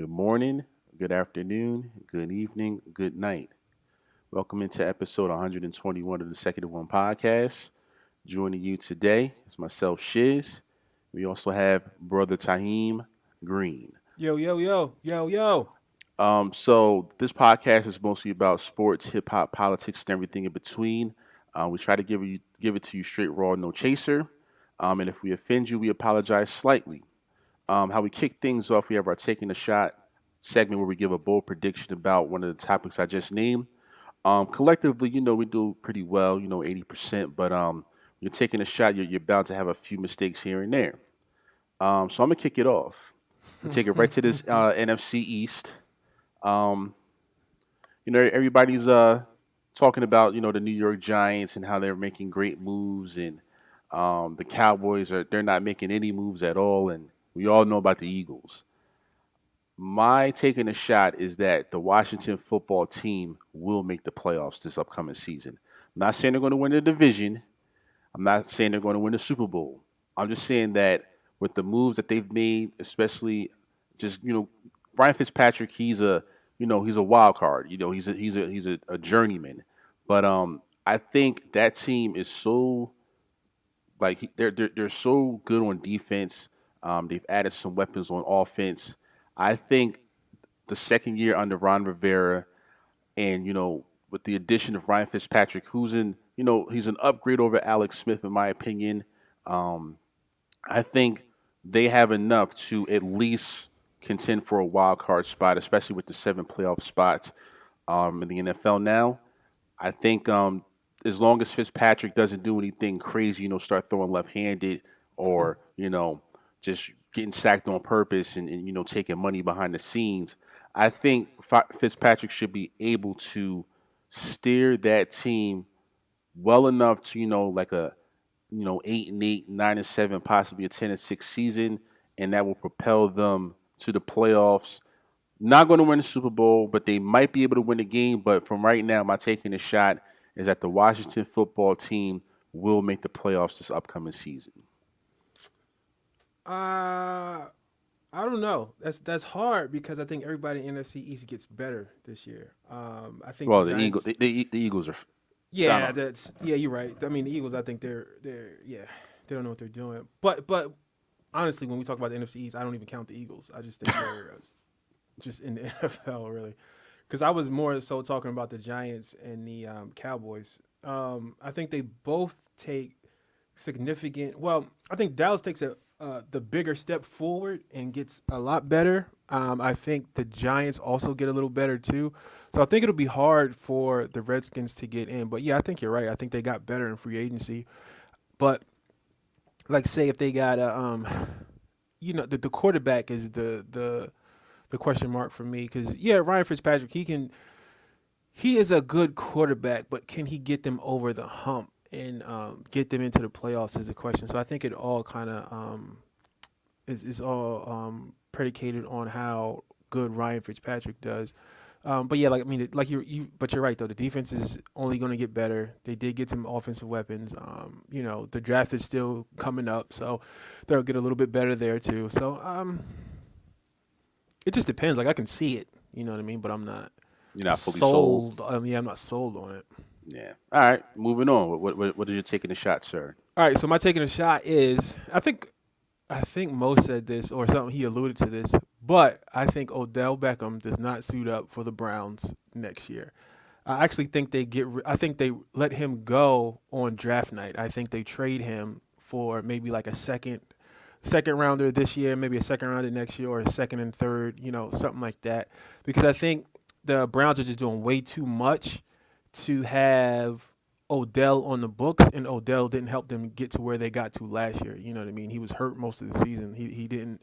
good morning, good afternoon, good evening, good night. Welcome into episode 121 of the Second to One podcast. Joining you today is myself, Shiz. We also have brother Taheem Green. Yo, yo, yo, yo, yo. So this podcast is mostly about sports, hip hop, politics, and everything in between. We try to give it to you straight raw, no chaser. And if we offend you, we apologize slightly. How we kick things off, we have our taking a shot segment where we give a bold prediction about one of the topics I just named. Collectively, we do pretty well, 80%, but you're taking a shot, you're bound to have a few mistakes here and there. So I'm going to kick it off. We'll take it right to this NFC East. Um, everybody's talking about, the New York Giants and how they're making great moves, and the Cowboys they're not making any moves at all, and we all know about the Eagles. My taking a shot is that the Washington football team will make the playoffs this upcoming season. I'm not saying they're going to win the division. I'm not saying they're going to win the Super Bowl. I'm just saying that with the moves that they've made, especially just Ryan Fitzpatrick, he's a wild card. He's a journeyman. But I think that team is so they're so good on defense. They've added some weapons on offense. I think the second year under Ron Rivera, and with the addition of Ryan Fitzpatrick, who's he's an upgrade over Alex Smith in my opinion. Um, I think they have enough to at least contend for a wild card spot, especially with the seven playoff spots in the NFL now. I think as long as Fitzpatrick doesn't do anything crazy, start throwing left-handed or just getting sacked on purpose and taking money behind the scenes, I think Fitzpatrick should be able to steer that team well enough to like a 8-8, 9-7, possibly a 10-6 season, and that will propel them to the playoffs. Not going to win the Super Bowl, but they might be able to win the game. But from right now, my taking a shot is that the Washington football team will make the playoffs this upcoming season. Uh, I don't know. That's hard because I think everybody in NFC East gets better this year. I think the Well, the Eagle, Giants. the Eagles are. I Yeah, don't. that's yeah. You're right. I mean, the Eagles. I think they're yeah. They don't know what they're doing. But honestly, when we talk about the NFC East, I don't even count the Eagles. I just think they're just in the NFL really. Because I was more so talking about the Giants and the Cowboys. I think they both take significant. Well, I think Dallas takes the bigger step forward and gets a lot better. I think the Giants also get a little better too. So I think it'll be hard for the Redskins to get in. But yeah, I think you're right. I think they got better in free agency. But like, say if they got the quarterback is the question mark for me because yeah, Ryan Fitzpatrick he is a good quarterback, but can he get them over the hump and get them into the playoffs is a question. So I think it all kind of is all predicated on how good Ryan Fitzpatrick does. But yeah, like I mean, like but you're right though. The defense is only going to get better. They did get some offensive weapons. The draft is still coming up, so they'll get a little bit better there too. So it just depends. Like I can see it, you know what I mean, but I'm not You're not fully sold. sold. Yeah, I'm not sold on it. Yeah. All right. Moving on. What are you taking the shot, sir? All right, so my taking a shot is I think Mo said this or something. He alluded to this, but I think Odell Beckham does not suit up for the Browns next year. I actually think I think they let him go on draft night. I think they trade him for maybe like a second rounder this year, maybe a second rounder next year, or a second and third, something like that. Because I think the Browns are just doing way too much to have Odell on the books, and Odell didn't help them get to where they got to last year. You know what I mean? He was hurt most of the season. He didn't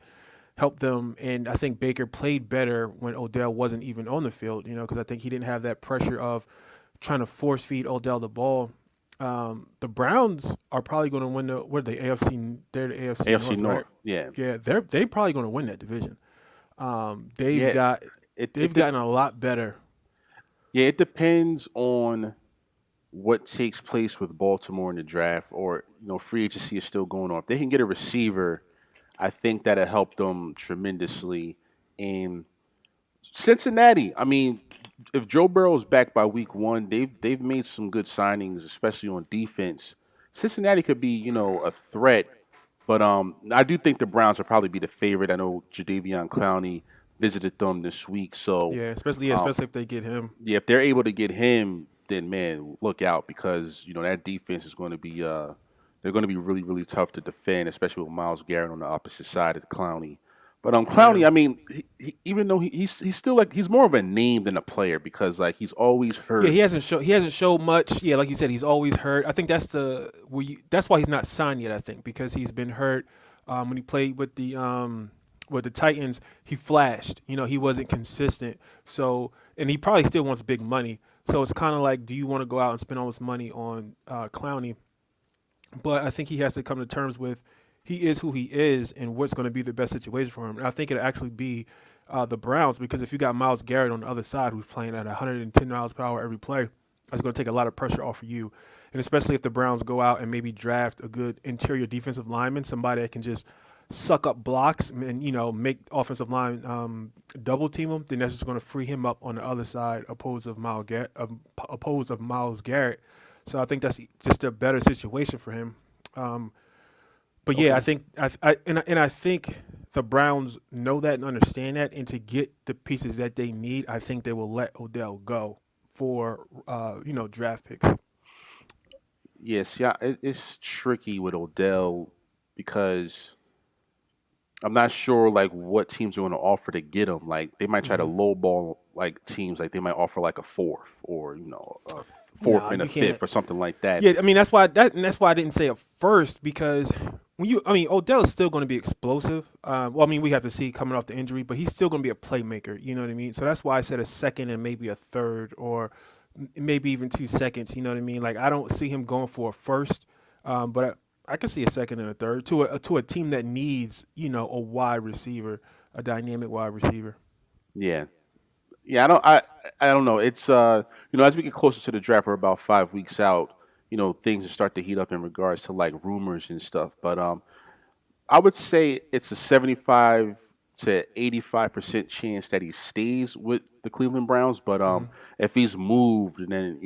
help them, and I think Baker played better when Odell wasn't even on the field. Because I think he didn't have that pressure of trying to force feed Odell the ball. The Browns are probably going to win the AFC. They're the AFC AFC North, North. right? Yeah. Yeah, they probably going to win that division. They've Yeah. got It they've it de- gotten a lot better. yeah. It depends on what takes place with Baltimore in the draft, or free agency is still going on. If they can get a receiver, I think that'll help them tremendously. And Cincinnati. I mean, if Joe Burrow's back by week one, they've made some good signings, especially on defense. Cincinnati could be, a threat, but I do think the Browns will probably be the favorite. I know Jadeveon Clowney visited them this week, so um, Especially if they get him. yeah, if they're able to get him, then man, look out because that defense is going to be they're going to be really really tough to defend, especially with Miles Garrett on the opposite side of Clowney. But Yeah. Clowney, I mean, even though he's still like he's more of a name than a player because like he's always Yeah, hurt. he hasn't showed much. Yeah, like you said, he's always hurt. I think that's why he's not signed yet. I think because he's been hurt. When he played with the Titans, he flashed. He wasn't consistent. So and he probably still wants big money. So it's kind of like, do you want to go out and spend all this money on Clowney? But I think he has to come to terms with he is who he is and what's going to be the best situation for him. And I think it'll actually be the Browns because if you got Miles Garrett on the other side who's playing at 110 miles per hour every play, that's going to take a lot of pressure off of you. And especially if the Browns go out and maybe draft a good interior defensive lineman, somebody that can just suck up blocks and make offensive line double team him, then that's just going to free him up on the other side opposed of Miles Garrett. So I think that's just a better situation for him. But yeah, I Okay. think I think the Browns know that and understand that, and to get the pieces that they need, I think they will let Odell go for draft picks. Yes, yeah, it's tricky with Odell because I'm not sure like what teams are going to offer to get him. Like they might try to hmm lowball like teams, like they might offer like a fourth or a fourth No, and a you can't. fifth or something like that. Yeah, I mean that's why I didn't say it first because Odell is still going to be explosive. Well, I mean we have to see coming off the injury, but he's still going to be a playmaker. You know what I mean? So that's why I said a second and maybe a third or maybe even 2 seconds. You know what I mean? Like I don't see him going for a first, but I can see a second and a third to a team that needs a wide receiver, a dynamic wide receiver. Yeah, yeah. I don't know. It's as we get closer to the draft, we're about 5 weeks out. Things start to heat up in regards to like rumors and stuff. But I would say it's a 75 to 85% chance that he stays with the Cleveland Browns. But hmm if he's moved, then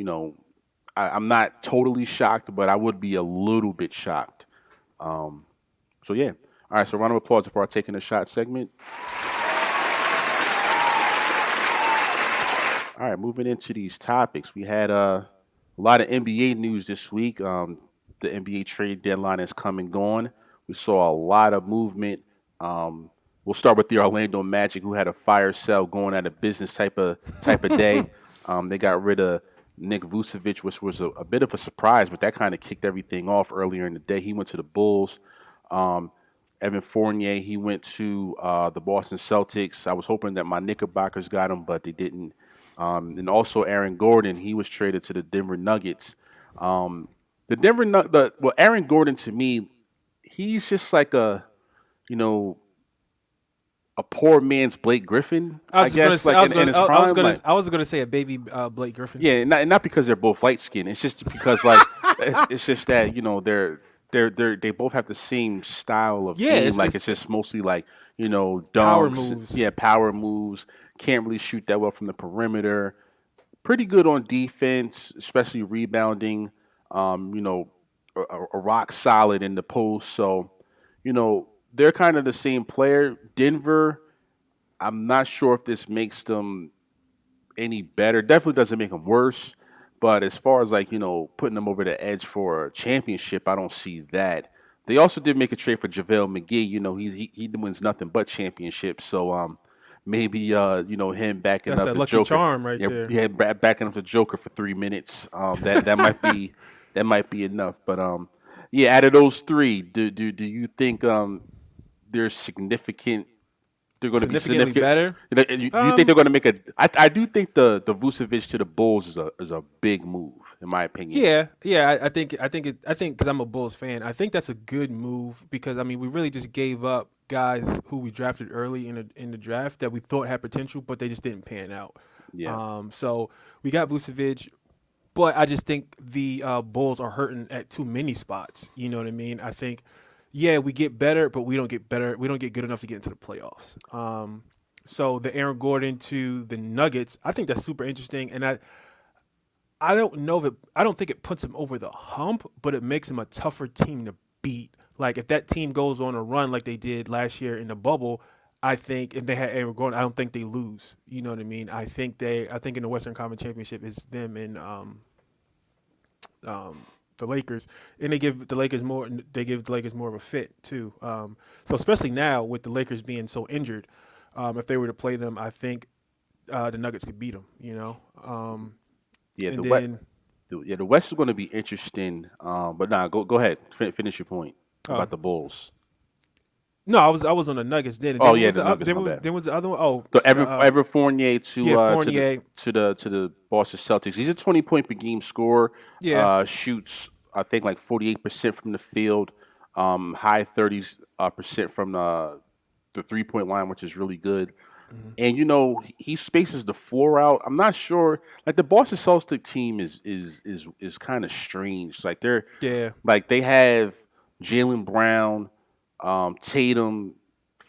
I'm not totally shocked, but I would be a little bit shocked. Um, so yeah. All right. So round of applause before I take in the shot segment. All right. Moving into these topics, we had a lot of NBA news this week. The NBA trade deadline has come and gone. We saw a lot of movement. Um, we'll start with the Orlando Magic, who had a fire sale going out of business type of day. They got rid of Nick Vucevic, which was a bit of a surprise, but that kind of kicked everything off earlier in the day. He went to the Bulls. Um, Evan Fournier, he went to the Boston Celtics. I was hoping that my Knickerbockers got him, but they didn't. And also Aaron Gordon, he was traded to the Denver Nuggets. Um, Aaron Gordon to me, he's just like you know, a poor man's Blake Griffin, I guess, like in his prime. Like, I was gonna say a baby Blake Griffin. yeah, not because they're both light skinned. It's just because like it's just that they both have the same style of Yeah, game. Like it's it's just mostly like power dunks, moves. yeah, power moves. Can't really shoot that well from the perimeter. Pretty good on defense, especially rebounding. A rock solid in the post. So, they're kind of the same player. Denver, I'm not sure if this makes them any better. Definitely doesn't make them worse. But as far as like, putting them over the edge for a championship, I don't see that. They also did make a trade for JaVale McGee. He wins nothing but championships. So maybe him backing That's up that the lucky Joker. charm right Yeah, there. yeah, backing up the Joker for 3 minutes. That might be enough. But yeah, out of those three, do you think there's significant they're going to be Significantly significant. better. You think they're going to make a? I do think the Vucevic to the Bulls is a big move in my opinion. Yeah. I think because I'm a Bulls fan, I think that's a good move because I mean we really just gave up guys who we drafted early in the draft that we thought had potential, but they just didn't pan out. Yeah, So we got Vucevic, but I just think the Bulls are hurting at too many spots. You know what I mean? I think, yeah, we get better, but we don't get better. We don't get good enough to get into the playoffs. So the Aaron Gordon to the Nuggets, I think that's super interesting, and I don't know if I don't think it puts him over the hump, but it makes him a tougher team to beat. Like if that team goes on a run like they did last year in the bubble, I think if they had Aaron Gordon, I don't think they lose. You know what I mean? I think in the Western Conference Championship is them and the Lakers, and they give the Lakers more. They give the Lakers more of a fit too. So especially now with the Lakers being so injured, if they were to play them, I think the Nuggets could beat them. You know, Yeah, and then the West is going to be interesting. But nah, go ahead, finish your point uh, about the Bulls. no, I was on the Nuggets then, and then Oh what yeah, was the the Nuggets. My bad. then was the other one? Oh, So Ever Fournier yeah, Fournier. to the Boston Celtics. He's a 20 point per game scorer. Yeah, Shoots I think like 48% from the field, high 30s percent from the 3 point line, which is really good. hmm And he spaces the floor out. I'm not sure. Like the Boston Celtics team is kind of strange. yeah, Like they have Jalen Brown, Tatum,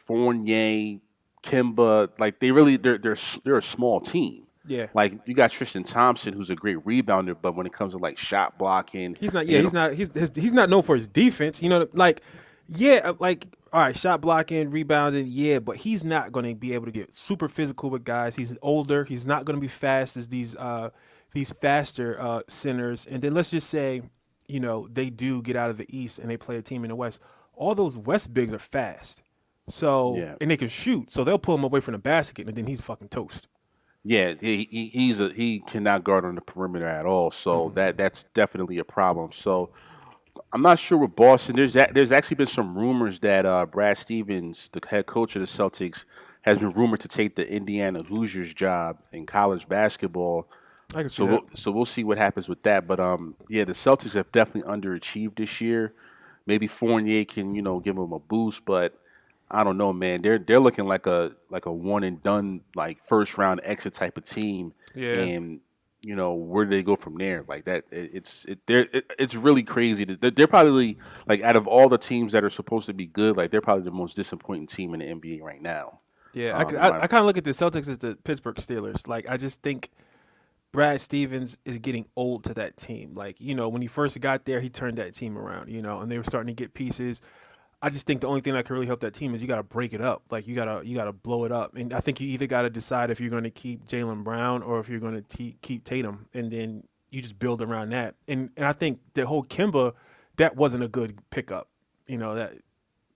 Fournier, Kimba. Like they're a small team. yeah. Like you got Tristan Thompson, who's a great rebounder, but when it comes to like shot blocking, He's not. and Yeah, you know, he's not known for his defense. You know, like yeah, like all right, shot blocking, rebounding, yeah, but he's not going to be able to get super physical with guys. He's older. He's not going to be fast as these faster centers. And then let's just say, they do get out of the East and they play a team in the West. All those West bigs are fast, so yeah, and they can shoot. So they'll pull him away from the basket, and then he's fucking toast. yeah, he cannot guard on the perimeter at all. So Mm-hmm. that's definitely a problem. So I'm not sure with Boston. There's actually been some rumors that Brad Stevens, the head coach of the Celtics, has been rumored to take the Indiana Hoosiers job in college basketball. I can see So that. we'll see what happens with that. But yeah, the Celtics have definitely underachieved this year. Maybe Fournier can give them a boost, but I don't know, man. They're looking like a one and done like first round exit type of team, Yeah. and where do they go from there? Like that, it's really crazy. They're probably like out of all the teams that are supposed to be good, like they're probably the most disappointing team in the NBA right now. Yeah, In my I kind of look at the Celtics as the Pittsburgh Steelers. Like, I just think Brad Stevens is getting old to that team. Like, when he first got there, he turned that team around, and they were starting to get pieces. I just think the only thing that can really help that team is you got to break it up. Like, you got to blow it up. And I think you either got to decide if you're going to keep Jalen Brown or if you're going to keep Tatum, and then you just build around that. And I think the whole Kimba, that wasn't a good pickup. That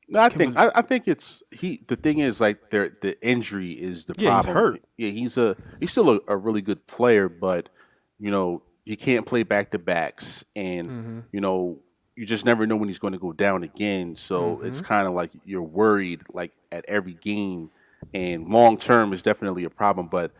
No, Kimba's, I think it's he. The thing is, like, the injury is the yeah, he's problem. hurt. Yeah, he's still a really good player, but you can't play back to backs, and Mm-hmm. you just never know when he's going to go down again. So Mm-hmm. it's kind of like you're worried, like at every game, and long term is definitely a problem. But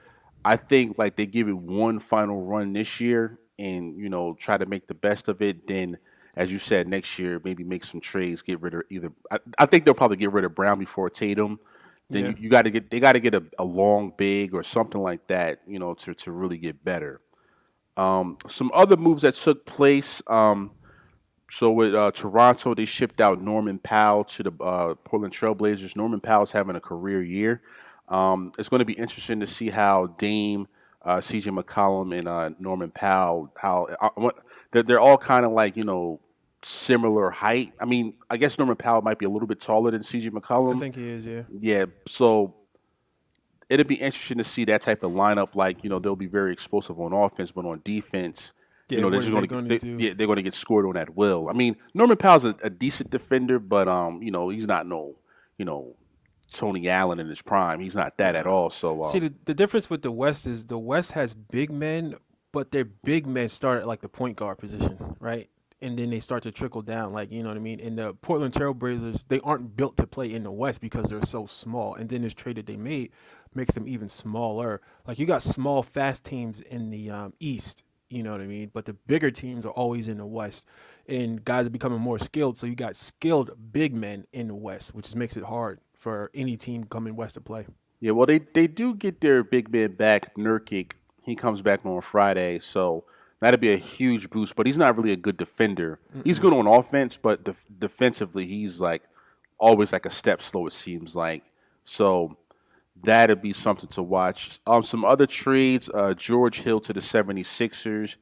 I think like they give it one final run this year, and try to make the best of it. Then as you said, next year maybe make some trades, get rid of either. I think they'll probably get rid of Brown before Tatum. Then Yeah. you got to get they got to get a long big or something like that, to really get better. Some other moves that took place. So with Toronto, they shipped out Norman Powell to the Portland Trailblazers. Norman Powell's having a career year. It's going to be interesting to see how Dame, CJ McCollum, and Norman Powell, they're all kind of like similar height. I mean, I guess Norman Powell might be a little bit taller than CJ I McCollum. think he is, yeah. Yeah, so it'll be interesting to see that type of lineup. Like they'll be very explosive on offense, but on defense, Yeah, they're what are just they going going to to do? yeah, they're going to get scored on at will. I mean, Norman Powell's a decent defender, but he's not no you know Tony Allen in his prime. He's not that at Nah. all. So See, the difference with the West is the West has big men, but their big men start at like the point guard position, right? And then they start to trickle down, like, you know what I mean? And the Portland Trailblazers, they aren't built to play in the West because they're so small. And then this trade that they made makes them even smaller. Like, you got small, fast teams in the East, you know what I mean? But the bigger teams are always in the West. And guys are becoming more skilled. So you got skilled big men in the West, which just makes it hard for any team coming West to play. yeah, well they do get their big man back, Nurkic. He comes back on Friday, so that'd be a huge boost. But he's not really a good defender. He's Mm-mm. good on offense, but defensively, he's like always like a step slow. It seems like so. That'd be something to watch. Some other trades, George Hill to the 76ers.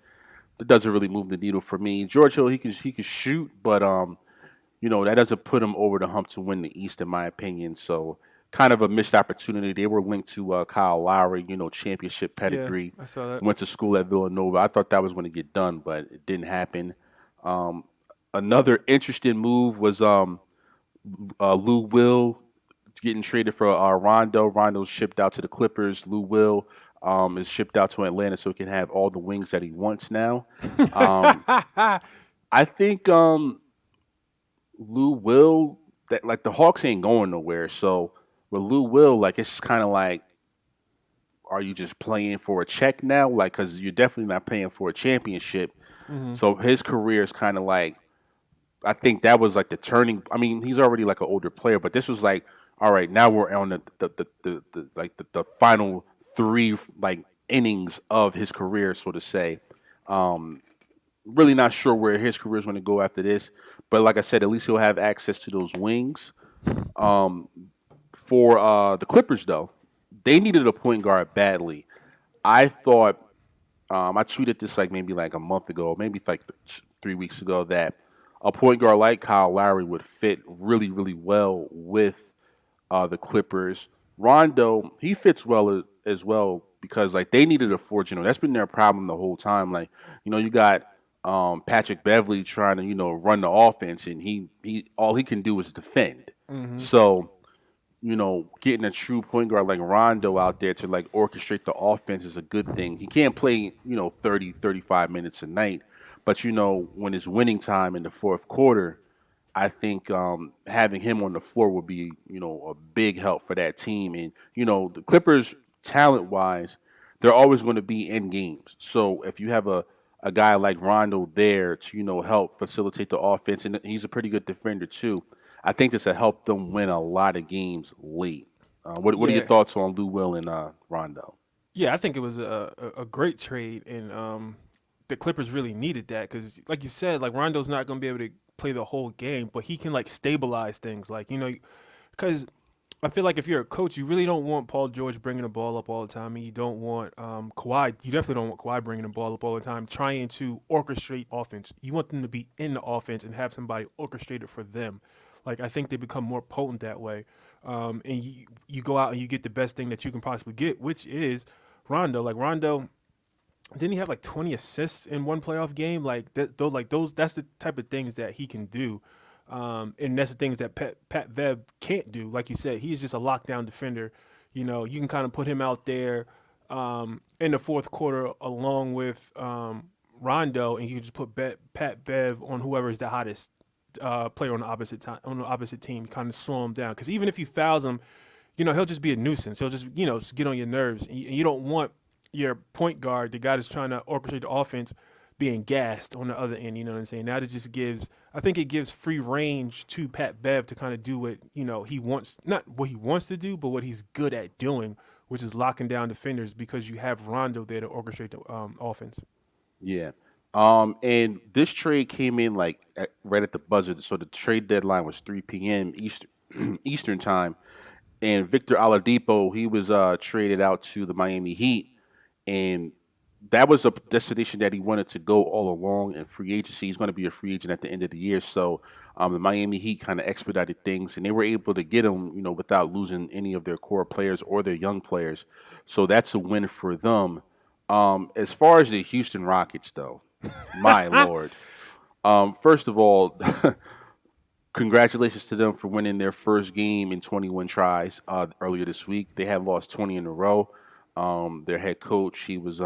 That doesn't really move the needle for me. George Hill, he can shoot, but that doesn't put him over the hump to win the East, in my opinion. So kind of a missed opportunity. They were linked to Kyle Lowry, championship Yeah, pedgree. I saw that. Went to school at Villanova. I thought that was going to get done, but it didn't happen. Um, Another interesting move was Lou Will getting traded for Rondo. Rondo's shipped out to the Clippers. Lou Will is shipped out to Atlanta so he can have all the wings that he wants now. Um, I think Lou Will that like the Hawks ain't going nowhere. So with Lou Will, like it's kind of like, are you just playing for a check now? Like, because you're definitely not playing for a championship. Hmm. So his career is kind of like, I think that was like the turning. I mean, he's already like an older player, but this was like, all right, now we're on the final three like innings of his career, so to say. Um, Really not sure where his career is going to go after this, but like I said, at least he'll have access to those wings. Um, for the Clippers, though, they needed a point guard badly. I thought I tweeted this like maybe like a month ago, maybe like 3 weeks ago, that a point guard like Kyle Lowry would fit really, really well with the Clippers. Rondo, he fits well as well because like they needed a force. That's been their problem the whole time. Like you got Patrick Beverly trying to run the offense, and he all he can do is defend. Hmm. So getting a true point guard like Rondo out there to like orchestrate the offense is a good thing. He can't play 30, 35 minutes a night, but when it's winning time in the fourth quarter, I think having him on the floor would be, a big help for that team. And the Clippers, talent wise, they're always going to be in games. So if you have a guy like Rondo there to help facilitate the offense, and he's a pretty good defender too, I think this will help them win a lot of games late. What are your Yeah, thoughts on Lou Will and Rondo? yeah, I think it was a great trade, and the Clippers really needed that because, like you said, like Rondo's not going to be able to play the whole game, but he can like stabilize things, like because I feel like if you're a coach, you really don't want Paul George bringing the ball up all the time, and you don't want Kawhi. You definitely don't want Kawhi bringing the ball up all the time, trying to orchestrate offense. You want them to be in the offense and have somebody orchestrate it for them. Like I think they become more potent that way, and you go out and you get the best thing that you can possibly get, which is Rondo. Like Rondo, didn't he have like 20 assists in one playoff game? Like that, those, like those. That's the type of things that he can do, and that's the things that Pat Bev can't do. Like you said, he's just a lockdown defender. You can kind of put him out there in the fourth quarter along with Rondo, and you can just put Pat Bev on whoever is the hottest player on the opposite team, kind of slow him down. Because even if he fouls him, he'll just be a nuisance. He'll just get on your nerves, and you don't want your point guard, the guy that's trying to orchestrate the offense, being gassed on the other end. You know what I'm saying? Now it just gives, I think it gives free range to Pat Bev to kind of do what he wants, not what he wants to do, but what he's good at doing, which is locking down defenders because you have Rondo there to orchestrate the offense. Yeah. And this trade came in like right at the buzzer. So the trade deadline was 3 p.m. Eastern time. And Victor Oladipo, he was traded out to the Miami Heat, and that was a destination that he wanted to go all along in free agency. He's going to be a free agent at the end of the year, so the Miami Heat kind of expedited things, and they were able to get him, without losing any of their core players or their young players. So that's a win for them. As far as the Houston Rockets, though, my lord. First of all, congratulations to them for winning their first game in 21 tries earlier this week. They had lost 20 in a row. Their head coach, he was,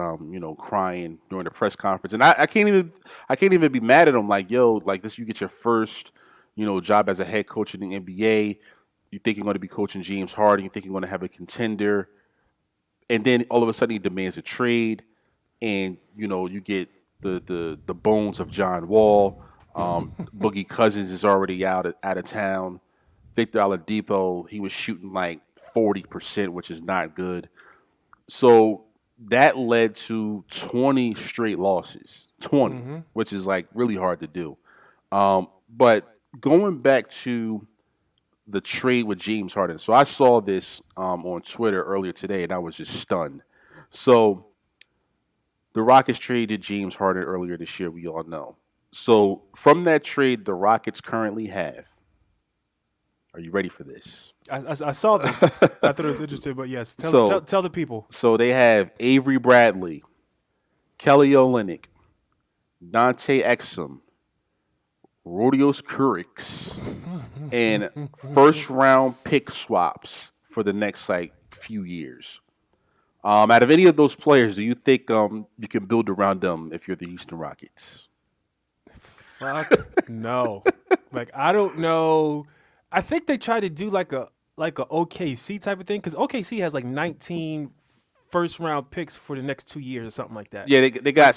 crying during the press conference, and I can't even be mad at him. Like, yo, like this, you get your first, job as a head coach in the NBA. You think you're going to be coaching James Harden. You think you're going to have a contender, and then all of a sudden he demands a trade, and you get the bones of John Wall. Boogie Cousins is already out of town. Victor Oladipo, he was shooting like 40%, which is not good. So that led to 20 straight losses, 20, Mm-hmm. which is like really hard to do. But going back to the trade with James Harden. So I saw this on Twitter earlier today, and I was just stunned. So the Rockets traded James Harden earlier this year. We all know. So from that trade, the Rockets currently have. Are you ready for this? I saw this. I thought it was interesting, but yes, tell the people. So they have Avery Bradley, Kelly Olynyk, Dante Exum, Rodios Kurix, and first round pick swaps for the next few years. Out of any of those players, do you think you can build around them if you're the Houston Rockets? Fuck no. Like I don't know. I think they try to do like a OKC type of thing because OKC has like 19 first round picks for the next 2 years or something like that. Yeah, they got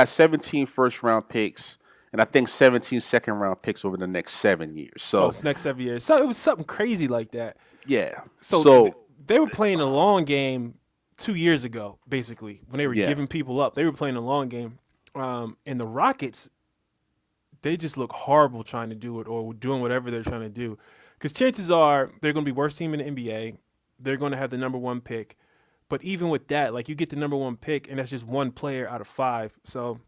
17 first round picks and I think 17 second round picks over the next 7 years. So it's next 7 years. So it was something crazy like that. Yeah. So they were playing a long game 2 years ago, basically when they were giving people up. They were playing a long game, and the Rockets. They just look horrible trying to do it or doing whatever they're trying to do. Because chances are they're going to be worst team in the NBA. They're going to have the number 1 pick. But even with that, like you get the number 1 pick, and that's just 1 player out of 5. So,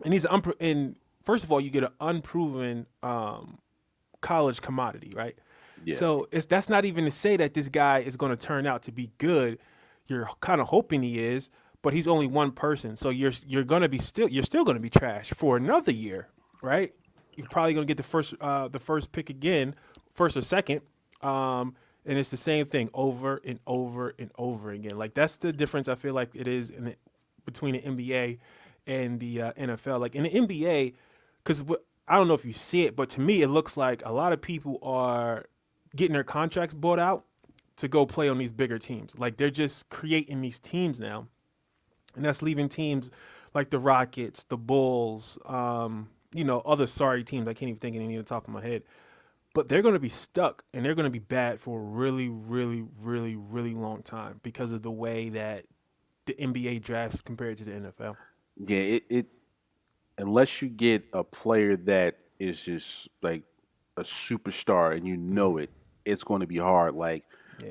and first of all, you get an unproven college commodity, right? Yeah. So that's not even to say that this guy is going to turn out to be good. You're kind of hoping he is, but he's only one person. So you're still going to be trash for another year. Right, you're probably gonna get the first pick again, first or second, and it's the same thing over and over and over again. Like that's the difference I feel like it is between the NBA and the NFL. Like in the NBA, because I don't know if you see it, but to me it looks like a lot of people are getting their contracts bought out to go play on these bigger teams. Like they're just creating these teams now, and that's leaving teams like the Rockets, the Bulls. Other sorry teams. I can't even think of any on the top of my head. But they're going to be stuck, and they're going to be bad for a really, really, really, really long time because of the way that the NBA drafts compared to the NFL. Yeah, it unless you get a player that is just like a superstar and you know it's going to be hard. Like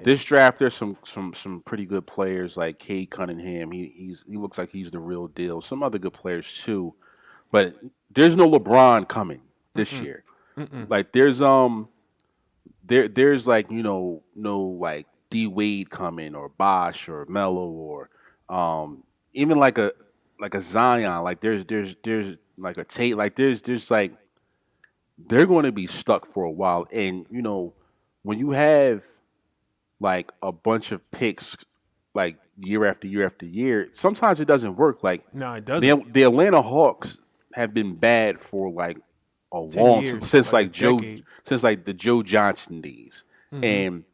this draft, there's some pretty good players like Cade Cunningham. He looks like he's the real deal. Some other good players too. But there's no LeBron coming this year. Like there's like no like D Wade coming or Bosh or Melo or even like a Zion. Like there's like a Tate. Like there's like they're going to be stuck for a while. And when you have like a bunch of picks like year after year after year, sometimes it doesn't work. Like no, it doesn't. The Atlanta Hawks have been bad for like a long years, since like the Joe Johnson days, and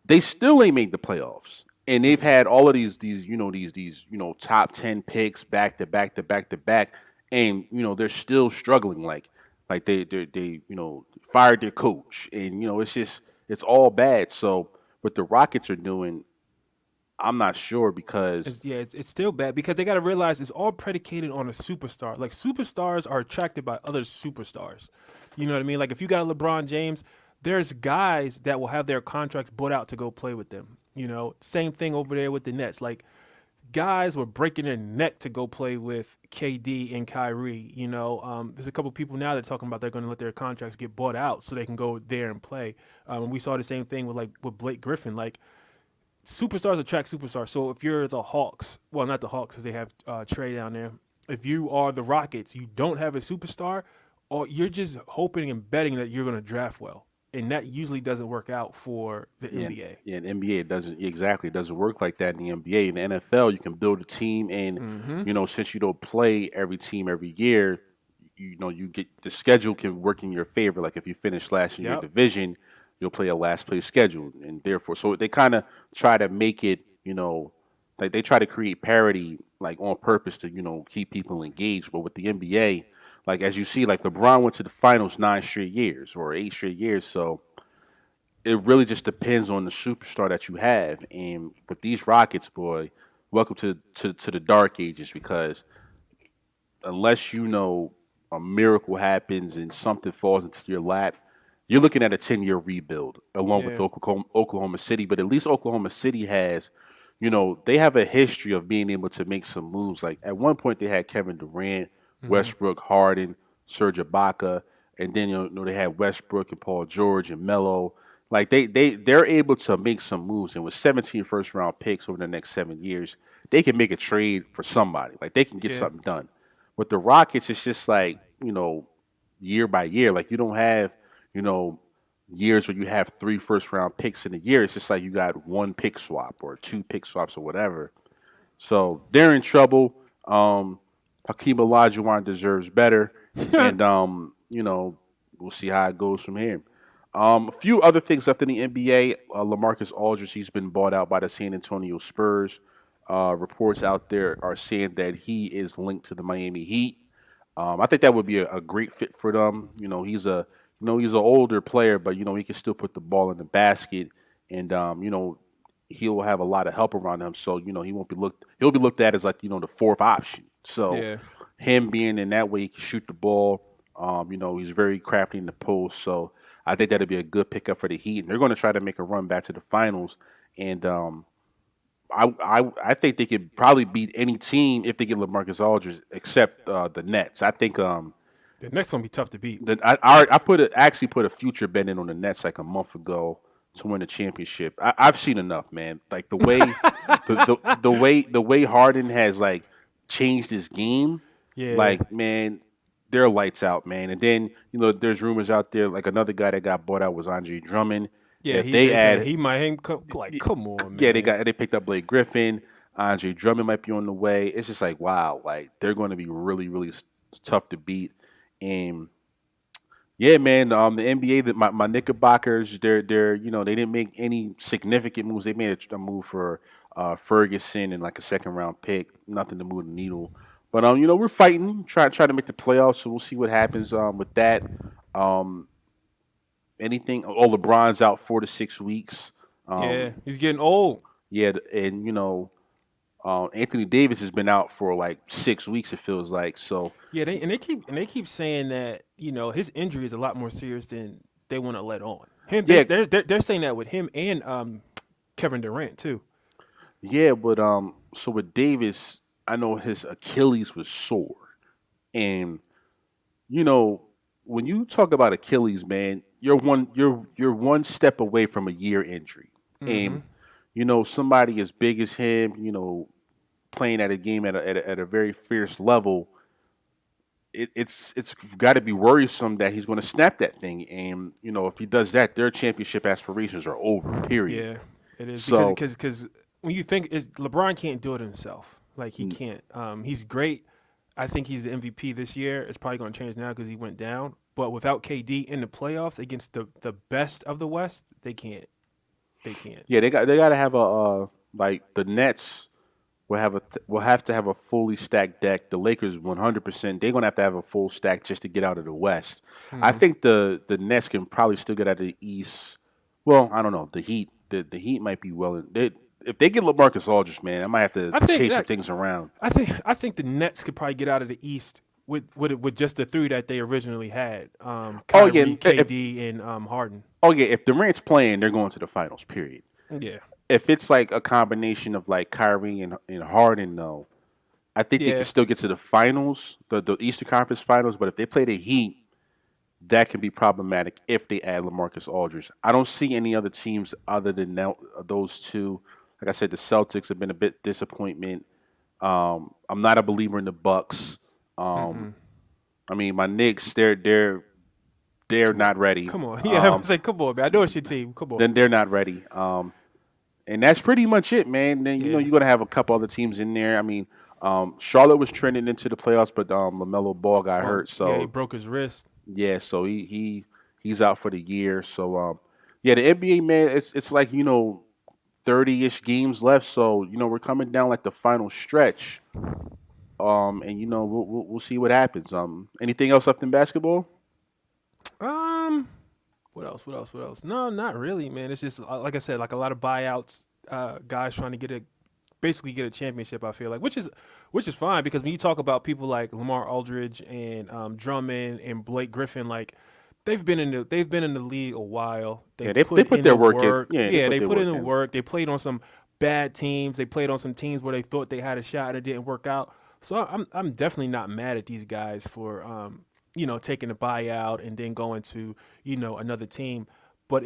they still ain't made the playoffs. And they've had all of these top 10 picks back to back to back to back, and they're still struggling. Like they fired their coach, and it's all bad. So what the Rockets are doing, I'm not sure because it's still bad because they got to realize it's all predicated on a superstar. Like superstars are attracted by other superstars. You know what I mean? Like if you got a LeBron James, there's guys that will have their contracts bought out to go play with them. Same thing over there with the Nets. Like guys were breaking their neck to go play with KD and Kyrie. There's a couple people now that are talking about they're going to let their contracts get bought out so they can go there and play. And we saw the same thing with Blake Griffin. Like superstars attract superstars. So if you're the Hawks, well, not the Hawks because they have Trey down there. If you are the Rockets, you don't have a superstar, or you're just hoping and betting that you're going to draft well. And that usually doesn't work out for the NBA. Yeah, in the NBA it doesn't work like that in the NBA. In the NFL, you can build a team, and since you don't play every team every year, you get the schedule can work in your favor. Like if you finish last in your division, you'll play a last place schedule, and therefore, so they kind of try to make it, like they try to create parity, like on purpose to keep people engaged. But with the NBA, like as you see, like LeBron went to the finals 9 straight years or 8 straight years, so it really just depends on the superstar that you have. And with these Rockets, boy, welcome to the dark ages because unless a miracle happens and something falls into your lap, you're looking at a 10-year rebuild along with Yeah. Oklahoma City. But at least Oklahoma City has, they have a history of being able to make some moves. Like at one point, they had Kevin Durant, Hmm. Westbrook, Harden, Serge Ibaka, and then they had Westbrook and Paul George and Melo. Like they're able to make some moves, and with 17 first round picks over the next 7 years, they can make a trade for somebody. Like they can get Yeah. something done. With the Rockets, it's just like year by year. Like you don't have you know years where you have three first round picks in a year. It's just like you got one pick swap or two pick swaps or whatever. So they're in trouble. Hakeem Olajuwon deserves better, and we'll see how it goes from here. A few other things left in the NBA. LaMarcus Aldridge, he's been bought out by the San Antonio Spurs. Reports out there are saying that he is linked to the Miami Heat. I think that would be a great fit for them. He's an older player, but he can still put the ball in the basket, and he'll have a lot of help around him. So he'll be looked at as like the fourth option. So Yeah. him being in that way, he can shoot the ball. He's very crafty in the post. So I think that'd be a good pickup for the Heat, and they're going to try to make a run back to the finals. And I think they could probably beat any team if they get LaMarcus Aldridge, except the Nets. I think The next one be tough to beat. actually put a future bet in on the Nets like a month ago to win a championship. I've seen enough, man. Like the way Harden has like changed his game, Yeah. like man, they're lights out, man. And then there's rumors out there like another guy that got bought out was Andre Drummond. Yeah. If He they they saying add he might hang. Like, come on, yeah, man. they picked up Blake Griffin. Andre Drummond might be on the way. It's just like wow, like they're going to be really, really tough to beat. And yeah, man, the NBA, my Knickerbockers, they're they didn't make any significant moves. They made a move for Ferguson and like a second round pick, nothing to move the needle. But we're fighting, try to make the playoffs. So we'll see what happens with that. Um, anything? Oh, LeBron's out 4 to 6 weeks. Yeah. Um, He's getting old. yeah, and Anthony Davis has been out for like 6 weeks. It feels like so. Yeah. They keep saying that his injury is a lot more serious than they want to let on. Him. Yeah, They're saying that with him and Kevin Durant too. yeah, but so with Davis, I know his Achilles was sore, and you know when you talk about Achilles, man, you're one step away from a year injury, and Hmm. somebody as big as him, playing at a game at a very fierce level, it's got to be worrisome that he's going to snap that thing, and if he does that, their championship aspirations are over. Period. Yeah, it is So because when you think is LeBron can't do it himself. Like he can't. He's great. I think he's the MVP this year. It's probably going to change now because he went down. But without KD in the playoffs against the best of the West, they can't. They can't. yeah, they got to have a like the Nets will have to have a fully stacked deck. The Lakers 100%. They're gonna have to have a full stack just to get out of the West. I Hmm. think the Nets can probably still get out of the East. Well, I don't know. The Heat might be well. If they get LaMarcus Aldridge, man, I might have to I think change some that things around. I think the Nets could probably get out of the East with just the three that they originally had. Oh yeah, Kyrie, KD, and Harden. if Durant's playing, they're going to the finals. Period. Yeah. If it's like a combination of like Kyrie and Harden, though, I think they can Yeah. still get to the finals, the Eastern Conference Finals. But if they play the Heat, that can be problematic if they add LaMarcus Aldridge. I don't see any other teams other than those two. Like I said, the Celtics have been a bit disappointment. I'm not a believer in the Bucks. Um, Hmm. I mean, my Knicks, they're not ready. Come on. Yeah, I was like, come on, man. I know it's your team. Come on. Then they're not ready. And that's pretty much it, man. Then Yeah. you're gonna have a couple other teams in there. I mean, Charlotte was trending into the playoffs, but Lamelo Ball got Oh, hurt, yeah, he so broke his wrist. yeah, so he's out for the year. So yeah, the NBA man, it's like 30-ish games left, so we're coming down like the final stretch. And we'll see what happens. Anything else left in basketball? Um, what else? What else? What else? No, not really, man. It's just like I said, like a lot of buyouts, guys trying to basically get a championship. I feel like, which is fine because when you talk about people like Lamar Aldridge and Drummond and Blake Griffin, like they've been in the league a while. Yeah, They've they put put in their the work in. work. Yeah, they Yeah, put they their put in work the in. work. They played on some bad teams. They played on some teams where they thought they had a shot and it didn't work out. So I'm definitely not mad at these guys for taking a buyout and then going to another team. But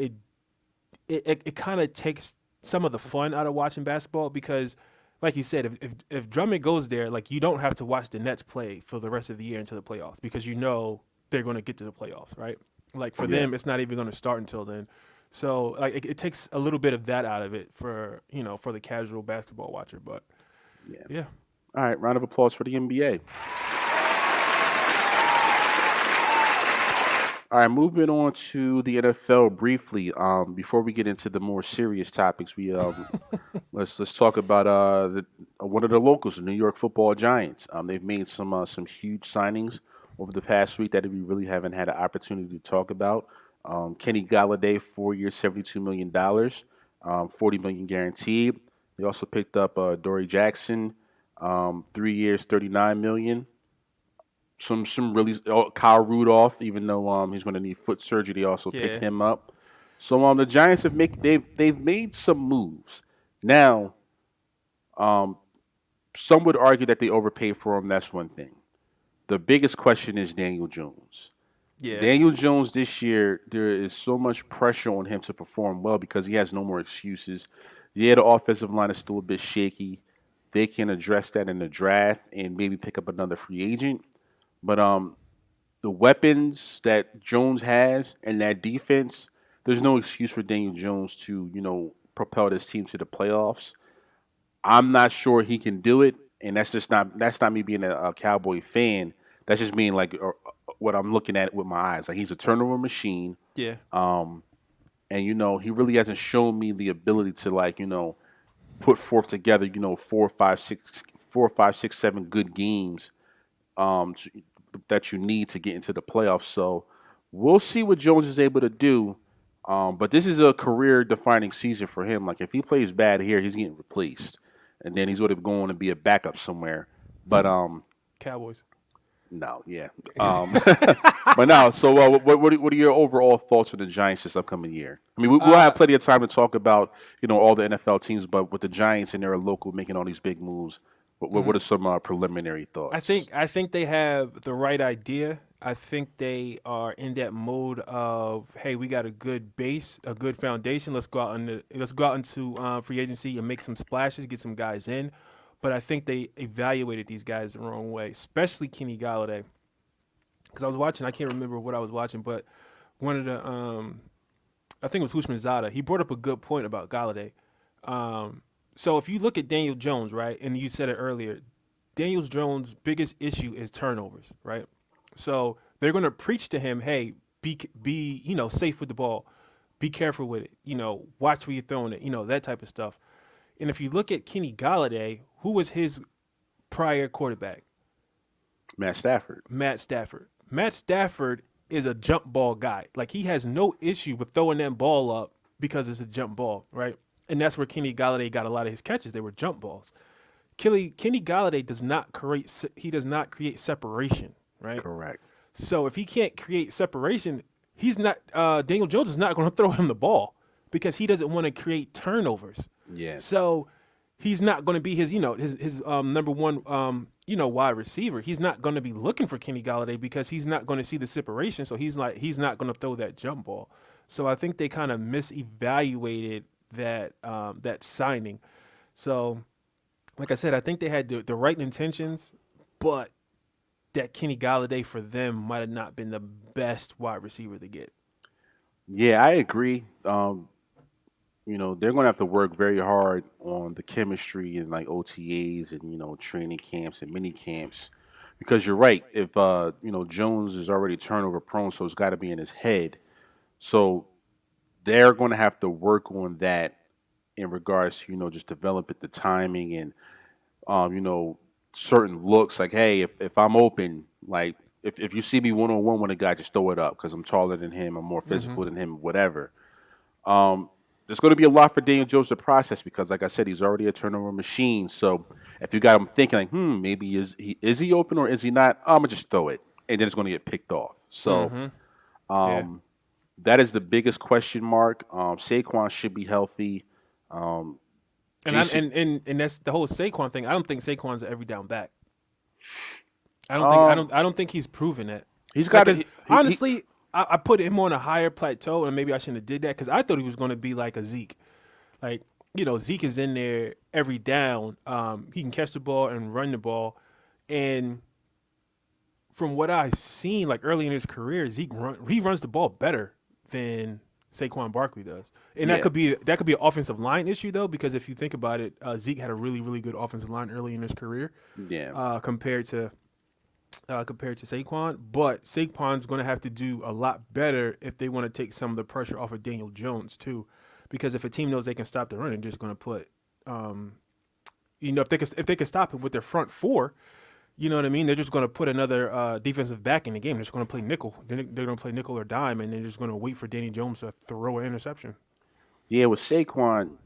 it kind of takes some of the fun out of watching basketball because, like you said, if Drummond goes there, like you don't have to watch the Nets play for the rest of the year until the playoffs because they're going to get to the playoffs, right? Like for Yeah. them, it's not even going to start until then. So like it takes a little bit of that out of it for the casual basketball watcher. But Yeah. yeah, All right, round of applause for the NBA. All right, moving on to the NFL briefly. Before we get into the more serious topics, we let's talk about one of the locals, the New York Football Giants. They've made some huge signings over the past week that we really haven't had an opportunity to talk about. Kenny Galladay, 4 years, $72 million, $40 million guaranteed. They also picked up Derrick Jaxn, 3 years, $39 million. Some really Kyle Rudolph, even though he's going to need foot surgery, they also picked yeah, him up. So the Giants they've made some moves. Now, some would argue that they overpaid for him. That's one thing. The biggest question is Daniel Jones. yeah, Daniel Jones this year, there is so much pressure on him to perform well because he has no more excuses. Yeah, the offensive line is still a bit shaky. They can address that in the draft and maybe pick up another free agent. But the weapons that Jones has and that defense, there's no excuse for Daniel Jones to, propel this team to the playoffs. I'm not sure he can do it, and that's not me being a Cowboy fan. That's just being like what I'm looking at with my eyes. Like he's a turnover machine, yeah, and he really hasn't shown me the ability to put forth together 4, 5, 6, 7 good games to, that you need to get into the playoffs. So we'll see what Jones is able to do. But this is a career-defining season for him. Like if he plays bad here, he's getting replaced, and then he's going to go on to be a backup somewhere. But Cowboys. no, yeah. But now, so what are your overall thoughts on the Giants this upcoming year? I mean, we'll have plenty of time to talk about all the NFL teams, but with the Giants and they're a local making all these big moves, what are some preliminary thoughts? I think they have the right idea. I think they are in that mode of, hey, we got a good base, a good foundation. Let's go out into free agency and make some splashes, get some guys in. But I think they evaluated these guys the wrong way, especially Kenny Galladay. Because I was watching, I can't remember what I was watching, but one of the, I think it was Hushman Zada. He brought up a good point about Galladay. So if you look at Daniel Jones, right, and you said it earlier, Daniel Jones' biggest issue is turnovers, right? So they're going to preach to him, hey, be safe with the ball, be careful with it, watch where you're throwing it, that type of stuff. And if you look at Kenny Galladay, who was his prior quarterback? Matt Stafford. Matt Stafford. Matt Stafford is a jump ball guy. Like he has no issue with throwing that ball up because it's a jump ball, right? And that's where Kenny Galladay got a lot of his catches. They were jump balls. Kenny Galladay does not create separation, right? Correct. So if he can't create separation, he's not Daniel Jones is not going to throw him the ball because he doesn't want to create turnovers. Yeah. So he's not going to be his number one wide receiver. He's not going to be looking for Kenny Galladay because he's not going to see the separation. So he's not going to throw that jump ball. So I think they kind of misevaluated that signing. So like I said, I think they had the right intentions, but that Kenny Galladay for them might have not been the best wide receiver to get. Yeah, I agree. They're going to have to work very hard on the chemistry and like OTAs and training camps and mini camps, because you're right. If Jones is already turnover prone, so it's got to be in his head. So they're going to have to work on that in regards to just develop the timing and certain looks. Like, hey, if I'm open, like if you see me one on one with a guy, just throw it up because I'm taller than him, I'm more physical than him, whatever. There's going to be a lot for Daniel Jones to process because, like I said, he's already a turnover machine. So if you got him thinking like, maybe is he open or is he not? I'm gonna just throw it, and then it's going to get picked off. So Yeah. That is the biggest question mark. Saquon should be healthy. Um, And I, Jason, and that's the whole Saquon thing. I don't think Saquon's an every down back. um, I don't think he's proven that. he's Like, got cause he honestly, I put him on a higher plateau, and maybe I shouldn't have did that because I thought he was going to be like a Zeke. Like, Zeke is in there every down. He can catch the ball and run the ball, and from what I've seen, like early in his career, he runs the ball better than Saquon Barkley does, and yeah that could be an offensive line issue though, because if you think about it, Zeke had a really really good offensive line early in his career, yeah compared to Saquon. But Saquon's going to have to do a lot better if they want to take some of the pressure off of Daniel Jones too, because if a team knows they can stop the run, they're just going to put, if they can stop it with their front four. You know what I mean? They're just going to put another defensive back in the game. They're just going to play nickel. They're going to play nickel or dime, and they're just going to wait for Danny Jones to throw an interception. yeah. With Saquon,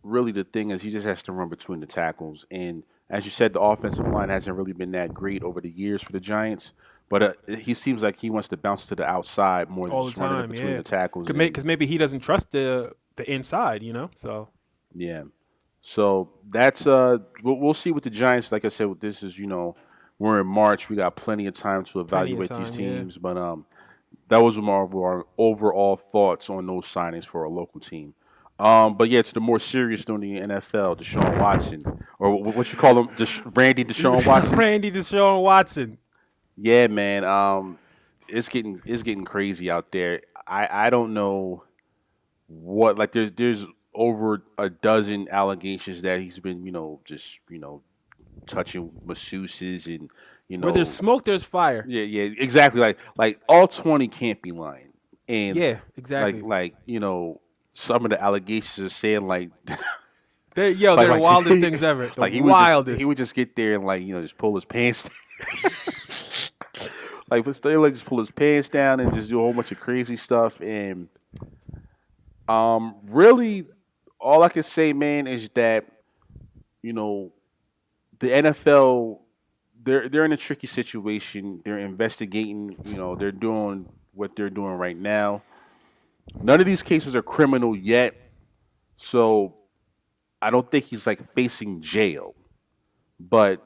really the thing is he just has to run between the tackles, and as you said, the offensive line hasn't really been that great over the years for the Giants. But he seems like he wants to bounce to the outside more than All the just running it time, between yeah. the tackles. Because maybe he doesn't trust the inside, So Yeah. So that's we'll see with the Giants. Like I said, this is we're in March. We got plenty of time to plenty of evaluate time, these yeah. teams. But that was more of our overall thoughts on those signings for our local team. But yeah, to the more serious note in the NFL, DeShaun Watson, or what you call him, Randy DeShaun Watson. Randy DeShaun Watson. Yeah, man. It's getting crazy out there. I don't know what, like, there's over a dozen allegations that he's been just touching masseuses and Where there's smoke, there's fire. yeah exactly, like all 20 can't be lying, and Yeah, exactly. like some of the allegations are saying like They're like, the wildest things ever. The like wildest. he would just get there and just pull his pants like, but still, like, just pull his pants down and just do a whole bunch of crazy stuff. And really, all I can say, man, is that the NFL, they're in a tricky situation. They're investigating. They're doing what they're doing right now. None of these cases are criminal yet, so I don't think he's like facing jail. But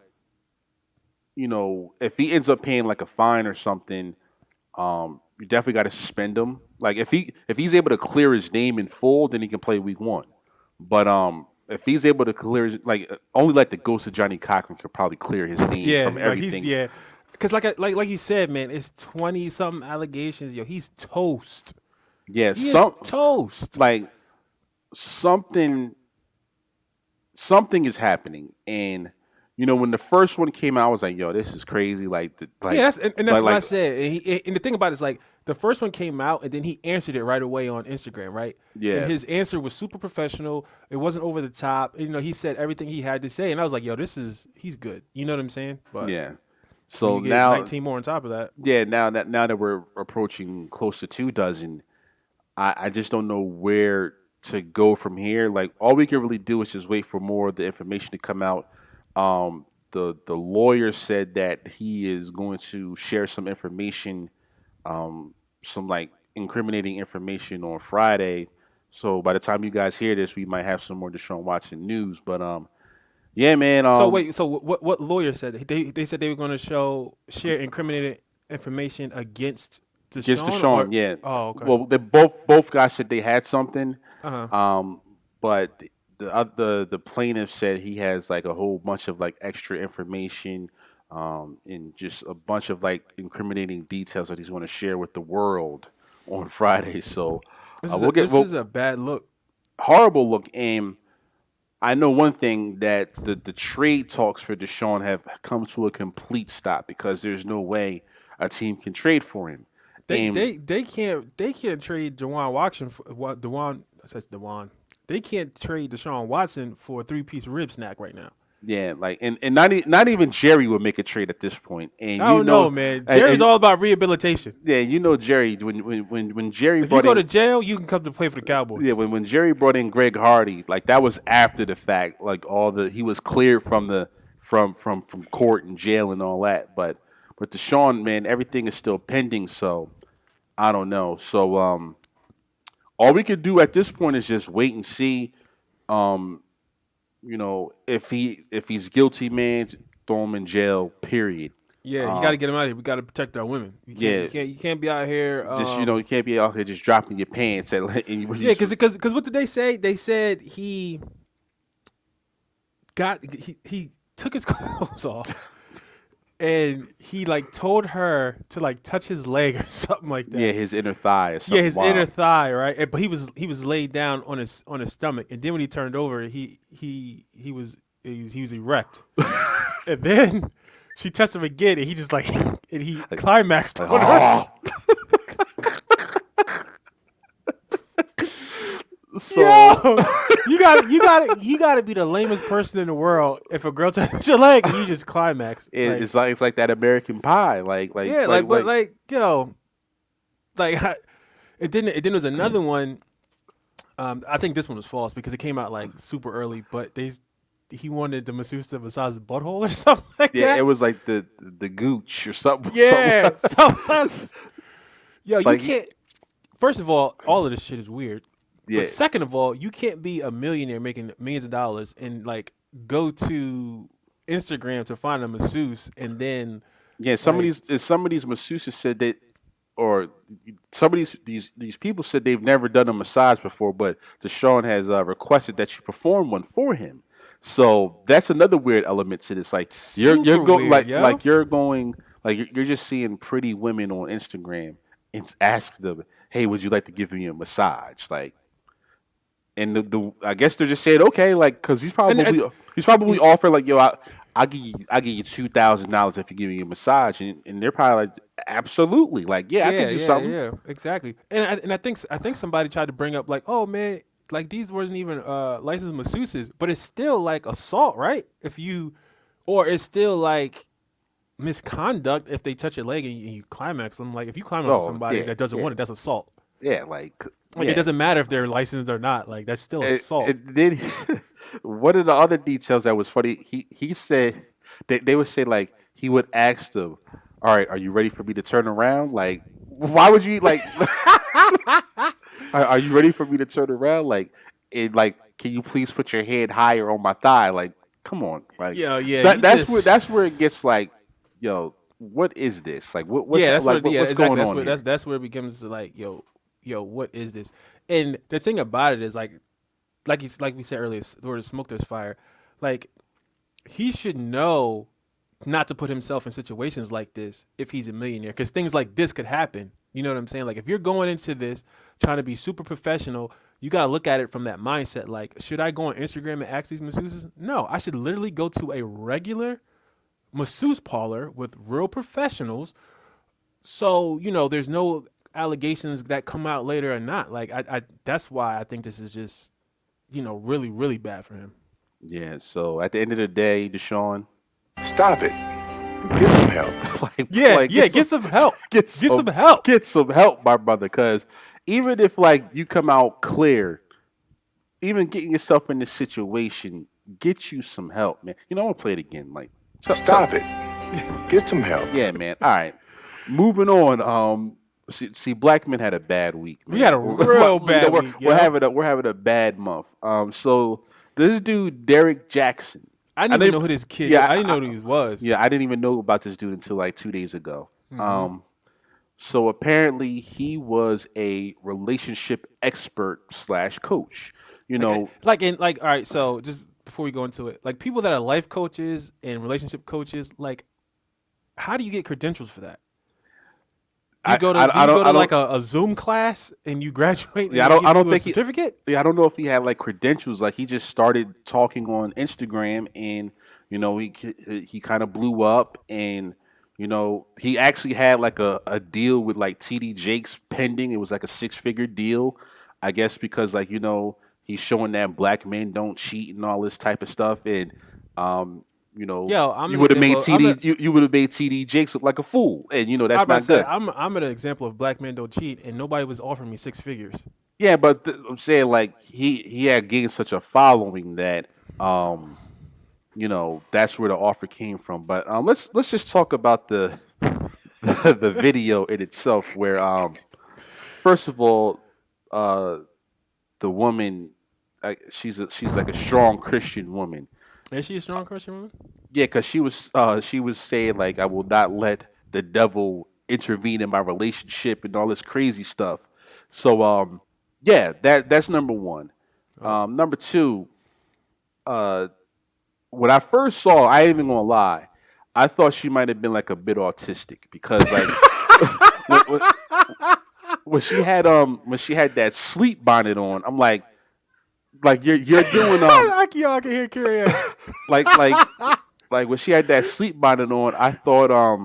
if he ends up paying like a fine or something, you definitely got to suspend him. Like, if he's able to clear his name in full, then he can play week 1. But if he's able to clear his, only like the ghost of Johnny Cochran could probably clear his name from everything. Because like you said, man, it's 20 something allegations. He's toast. Yeah, He is toast. Like, something is happening, and when the first one came out, I was like, "Yo, this is crazy!" That's what I said. And the thing about it is, like, the first one came out, and then he answered it right away on Instagram, right? Yeah. And his answer was super professional. It wasn't over the top. He said everything he had to say, and I was like, "Yo, he's good." You know what I'm saying? But yeah. So you get now 19 more on top of that. Yeah, now that we're approaching close to 2 dozen, I just don't know where to go from here. Like, all we can really do is just wait for more of the information to come out. The lawyer said that he is going to share some information, some like incriminating information on Friday. So by the time you guys hear this, we might have some more Deshaun Watson news. But yeah, man. So what lawyer said that? They said they were going to share incriminating information against DeShaun? Just Deshaun, yeah. Oh, okay. Well, they both guys said they had something. Uh-huh. But the plaintiff said he has like a whole bunch of like extra information, and just a bunch of like incriminating details that he's going to share with the world on Friday. So this is a bad look. Horrible look. And I know one thing, that the trade talks for Deshaun have come to a complete stop, because there's no way a team can trade for him. They can't trade Dewan Watson for what Dewan. They can't trade Deshaun Watson for a 3-piece rib snack right now. Yeah, like, and not even Jerry would make a trade at this point. And I don't know, man. Jerry's all about rehabilitation. Yeah, Jerry, when Jerry if you go to jail, you can come to play for the Cowboys. Yeah, when Jerry brought in Greg Hardy, like, that was after the fact. Like, he was cleared from court and jail and all that. But with Deshaun, man, everything is still pending. So I don't know. So all we could do at this point is just wait and see. Um, if he's guilty, man, throw him in jail. Period. Yeah, you got to get him out of here. We got to protect our women. You can't be out here. Just you can't be out here just dropping your pants because what did they say? They said he took his clothes off. And he like told her to like touch his leg or something like that. Yeah, his inner thigh. Or something yeah, his inner thigh, right? But he was laid down on his stomach, and then when he turned over, he was erect. And then she touched him again, and he just like and he climaxed on her. So you gotta be the lamest person in the world if a girl touches your leg and you just climax. It's like that American Pie, and then was another one. I think this one was false because it came out like super early, but he wanted the masseuse to massage his butthole or something like that. Yeah, it was like the gooch or something. Yeah, you can't. First of all of this shit is weird. Yeah. But second of all, you can't be a millionaire making millions of dollars and like go to Instagram to find a masseuse and then some of these masseuses said that, or some of these people said they've never done a massage before, but DeShaun has requested that you perform one for him. So that's another weird element to this. Like you're going you're just seeing pretty women on Instagram and ask them, "Hey, would you like to give me a massage?" Like. And I guess they're just saying okay, like because he's probably offering like I'll give you $2,000 if you give me a massage, and they're probably like absolutely like I can do something. Yeah, exactly. And I think somebody tried to bring up like, oh man, like these wasn't even licensed masseuses, but it's still like assault, right? Or it's still like misconduct if they touch your leg and you climax them. Like if you climax on somebody that doesn't want it, that's assault. Yeah, it doesn't matter if they're licensed or not. Like that's still assault. Then one of the other details that was funny, he said they would say like he would ask them, "All right, are you ready for me to turn around?" Like, why would you like? Are you ready for me to turn around? Like, can you please put your head higher on my thigh? Like, come on, like that's where it gets like, yo, what is this? Like, what's going on here? That's where it becomes like, yo, what is this? And the thing about it is like we said earlier, where there's smoke, there's fire. Like he should know not to put himself in situations like this if he's a millionaire, because things like this could happen. You know what I'm saying? Like if you're going into this trying to be super professional, you got to look at it from that mindset. Like, should I go on Instagram and ask these masseuses? No, I should literally go to a regular masseuse parlor with real professionals. So, there's no allegations that come out later or not. Like I that's why I think this is just, really, really bad for him. Yeah. So at the end of the day, DeShaun, stop it. Get some help. Get some help. Get some help. Get some help, my brother. Because even if you come out clear, even getting yourself in this situation, get you some help, man. I'm gonna play it again. Like, stop it. Get some help. Yeah, man. All right. Moving on. See, black men had a bad week. Man. We had a real bad week. We're having a bad month. So this dude, Derrick Jaxn. I didn't even know who this kid. Yeah, I didn't know who he was. Yeah, I didn't even know about this dude until like 2 days ago. Mm-hmm. So apparently he was a relationship expert / coach. All right. So just before we go into it, like people that are life coaches and relationship coaches, like, how do you get credentials for that? Do you go to like a Zoom class and you graduate? Yeah, I don't think certificate. I don't know if he had like credentials. Like he just started talking on Instagram, and he kind of blew up, and he actually had like a deal with like TD Jakes pending. It was like a 6-figure deal, I guess, because like he's showing that black men don't cheat and all this type of stuff, and you would have made TD Jakes look like a fool, and that's not good. I'm an example of black men don't cheat, and nobody was offering me 6 figures. Yeah, but I'm saying like he had gained such a following that that's where the offer came from. But let's just talk about the the video in itself, where First of all, the woman, she's like a strong Christian woman. Is she a strong Christian woman? Yeah, because she was saying like, I will not let the devil intervene in my relationship and all this crazy stuff. So yeah, that's number one. Number two, when I first saw her, I ain't even gonna lie, I thought she might have been like a bit autistic because like when she had that sleep bonnet on, I'm like you're doing I can hear Carrie. like when she had that sleep bonnet on, I thought I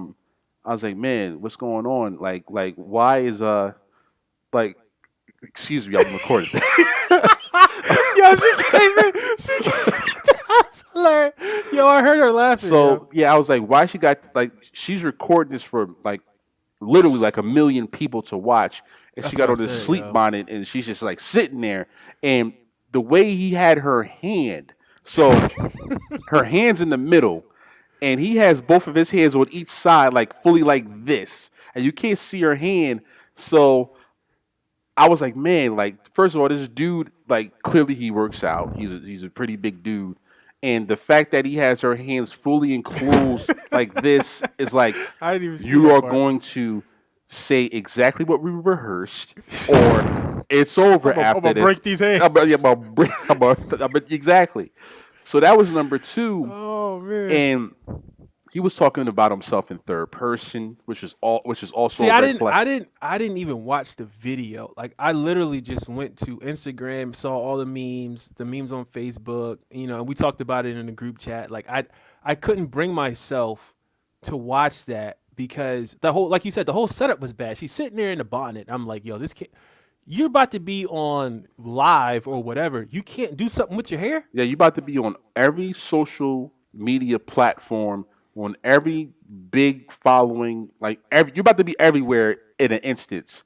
was like, man, what's going on? Like why is like, excuse me, I'm recording. Yo, she came in. That's hilarious. Yo, I heard her laughing. So yeah, I was like, why she got like, she's recording this for like literally like 1 million people to watch, and she got on this sleep bonnet, and she's just like sitting there, and the way he had her hand, so her hands in the middle, and he has both of his hands on each side, like fully like this, and you can't see her hand. So I was like, man, like, first of all, this dude, like, clearly he works out. He's a pretty big dude. And the fact that he has her hands fully enclosed like this is like, I didn't even see you that are part. going to say exactly what we rehearsed, or it's over after I'm gonna this. break these hands. Exactly. So that was number two. Oh man. And he was talking about himself in third person, which is also See, a I red flag. I didn't even watch the video. Like, I literally just went to Instagram, saw all the memes on Facebook, and we talked about it in the group chat. Like, I couldn't bring myself to watch that because like you said, the whole setup was bad. She's sitting there in the bonnet. I'm like, yo, this kid, you're about to be on live or whatever. You can't do something with your hair? Yeah, you're about to be on every social media platform, on every big following, like you're about to be everywhere in an instance.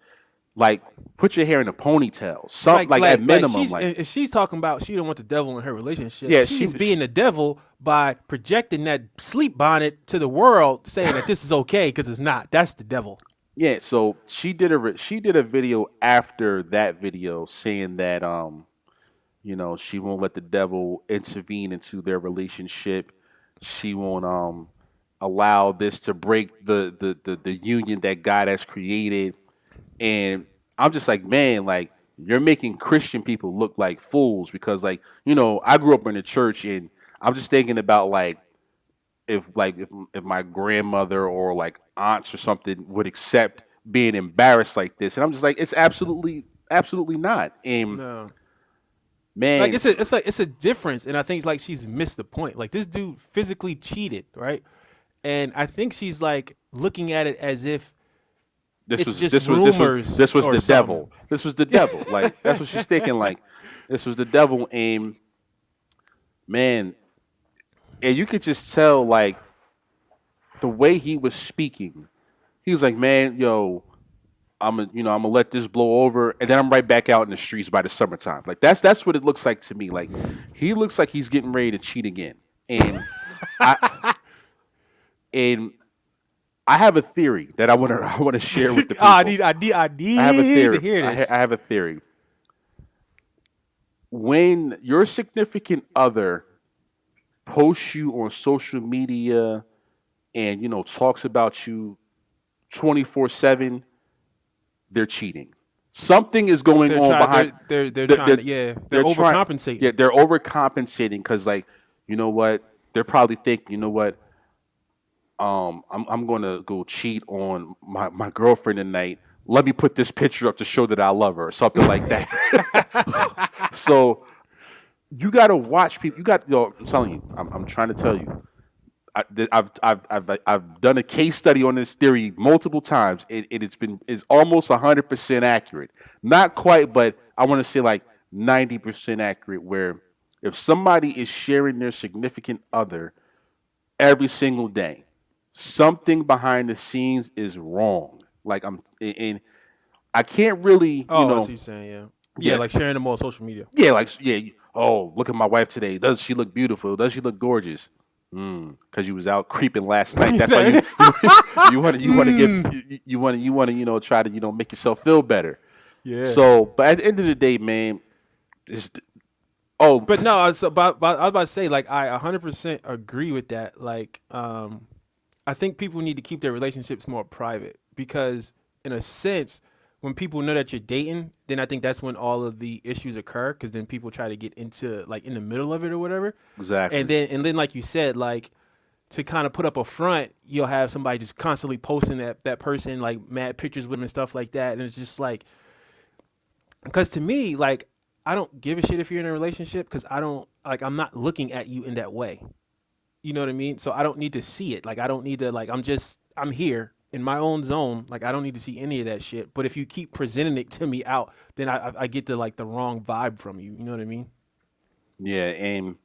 Like, put your hair in a ponytail, something like at minimum. She's talking about she don't want the devil in her relationship. Yeah, she's being the devil by projecting that sleep bonnet to the world, saying that this is okay because it's not. That's the devil. Yeah, so she did a video after that video saying that she won't let the devil intervene into their relationship. She won't allow this to break the union that God has created. And I'm just like, man, like, you're making Christian people look like fools because, like, I grew up in the church, and I'm just thinking about if my grandmother or like aunts or something would accept being embarrassed like this, and I'm just like, it's absolutely not. And No. man, Like, it's a difference, and I think it's like she's missed the point. Like, this dude physically cheated, right? And I think she's like looking at it as if this was the devil. This was the devil. Like, that's what she's thinking. Like, this was the devil. And man, and you could just tell, like, the way he was speaking. He was like, man, yo, I'm gonna let this blow over, and then I'm right back out in the streets by the summertime. Like, that's what it looks like to me. Like, he looks like he's getting ready to cheat again. And I have a theory that I want to share with the people. I need I have a theory. to hear this. I have a theory. When your significant other posts you on social media and talks about you 24/7, they're cheating. Something is going on behind. They're overcompensating. Yeah, they're overcompensating because, like, you know what? They're probably thinking, you know what? I'm gonna go cheat on my girlfriend tonight. Let me put this picture up to show that I love her, or something like that. So you gotta watch people. I'm telling you. I'm trying to tell you. I've done a case study on this theory multiple times. It's almost 100% accurate. Not quite, but I want to say like 90% accurate. Where if somebody is sharing their significant other every single day, something behind the scenes is wrong. Like, I can't really, I see what you're saying, yeah, like sharing them on social media. Yeah, like, yeah. Oh, look at my wife today. Does she look beautiful? Does she look gorgeous? Because you was out creeping last night. That's why you want to try to make yourself feel better. Yeah. So, but at the end of the day, man, this, oh, But no, I was about to say, like, I 100% agree with that. Like, I think people need to keep their relationships more private because, in a sense, when people know that you're dating, then I think that's when all of the issues occur because then people try to get into, like, in the middle of it or whatever. exactly. And then, like you said, like, to kind of put up a front, you'll have somebody just constantly posting that person, like, mad pictures with them and stuff like that. And it's just like, because to me, like, I don't give a shit if you're in a relationship because I'm not looking at you in that way. You know what I mean? So I don't need to see it. Like, I don't need to, like, I'm here in my own zone. Like, I don't need to see any of that shit. But if you keep presenting it to me out, then I get like the wrong vibe from you. You know what I mean? Yeah, and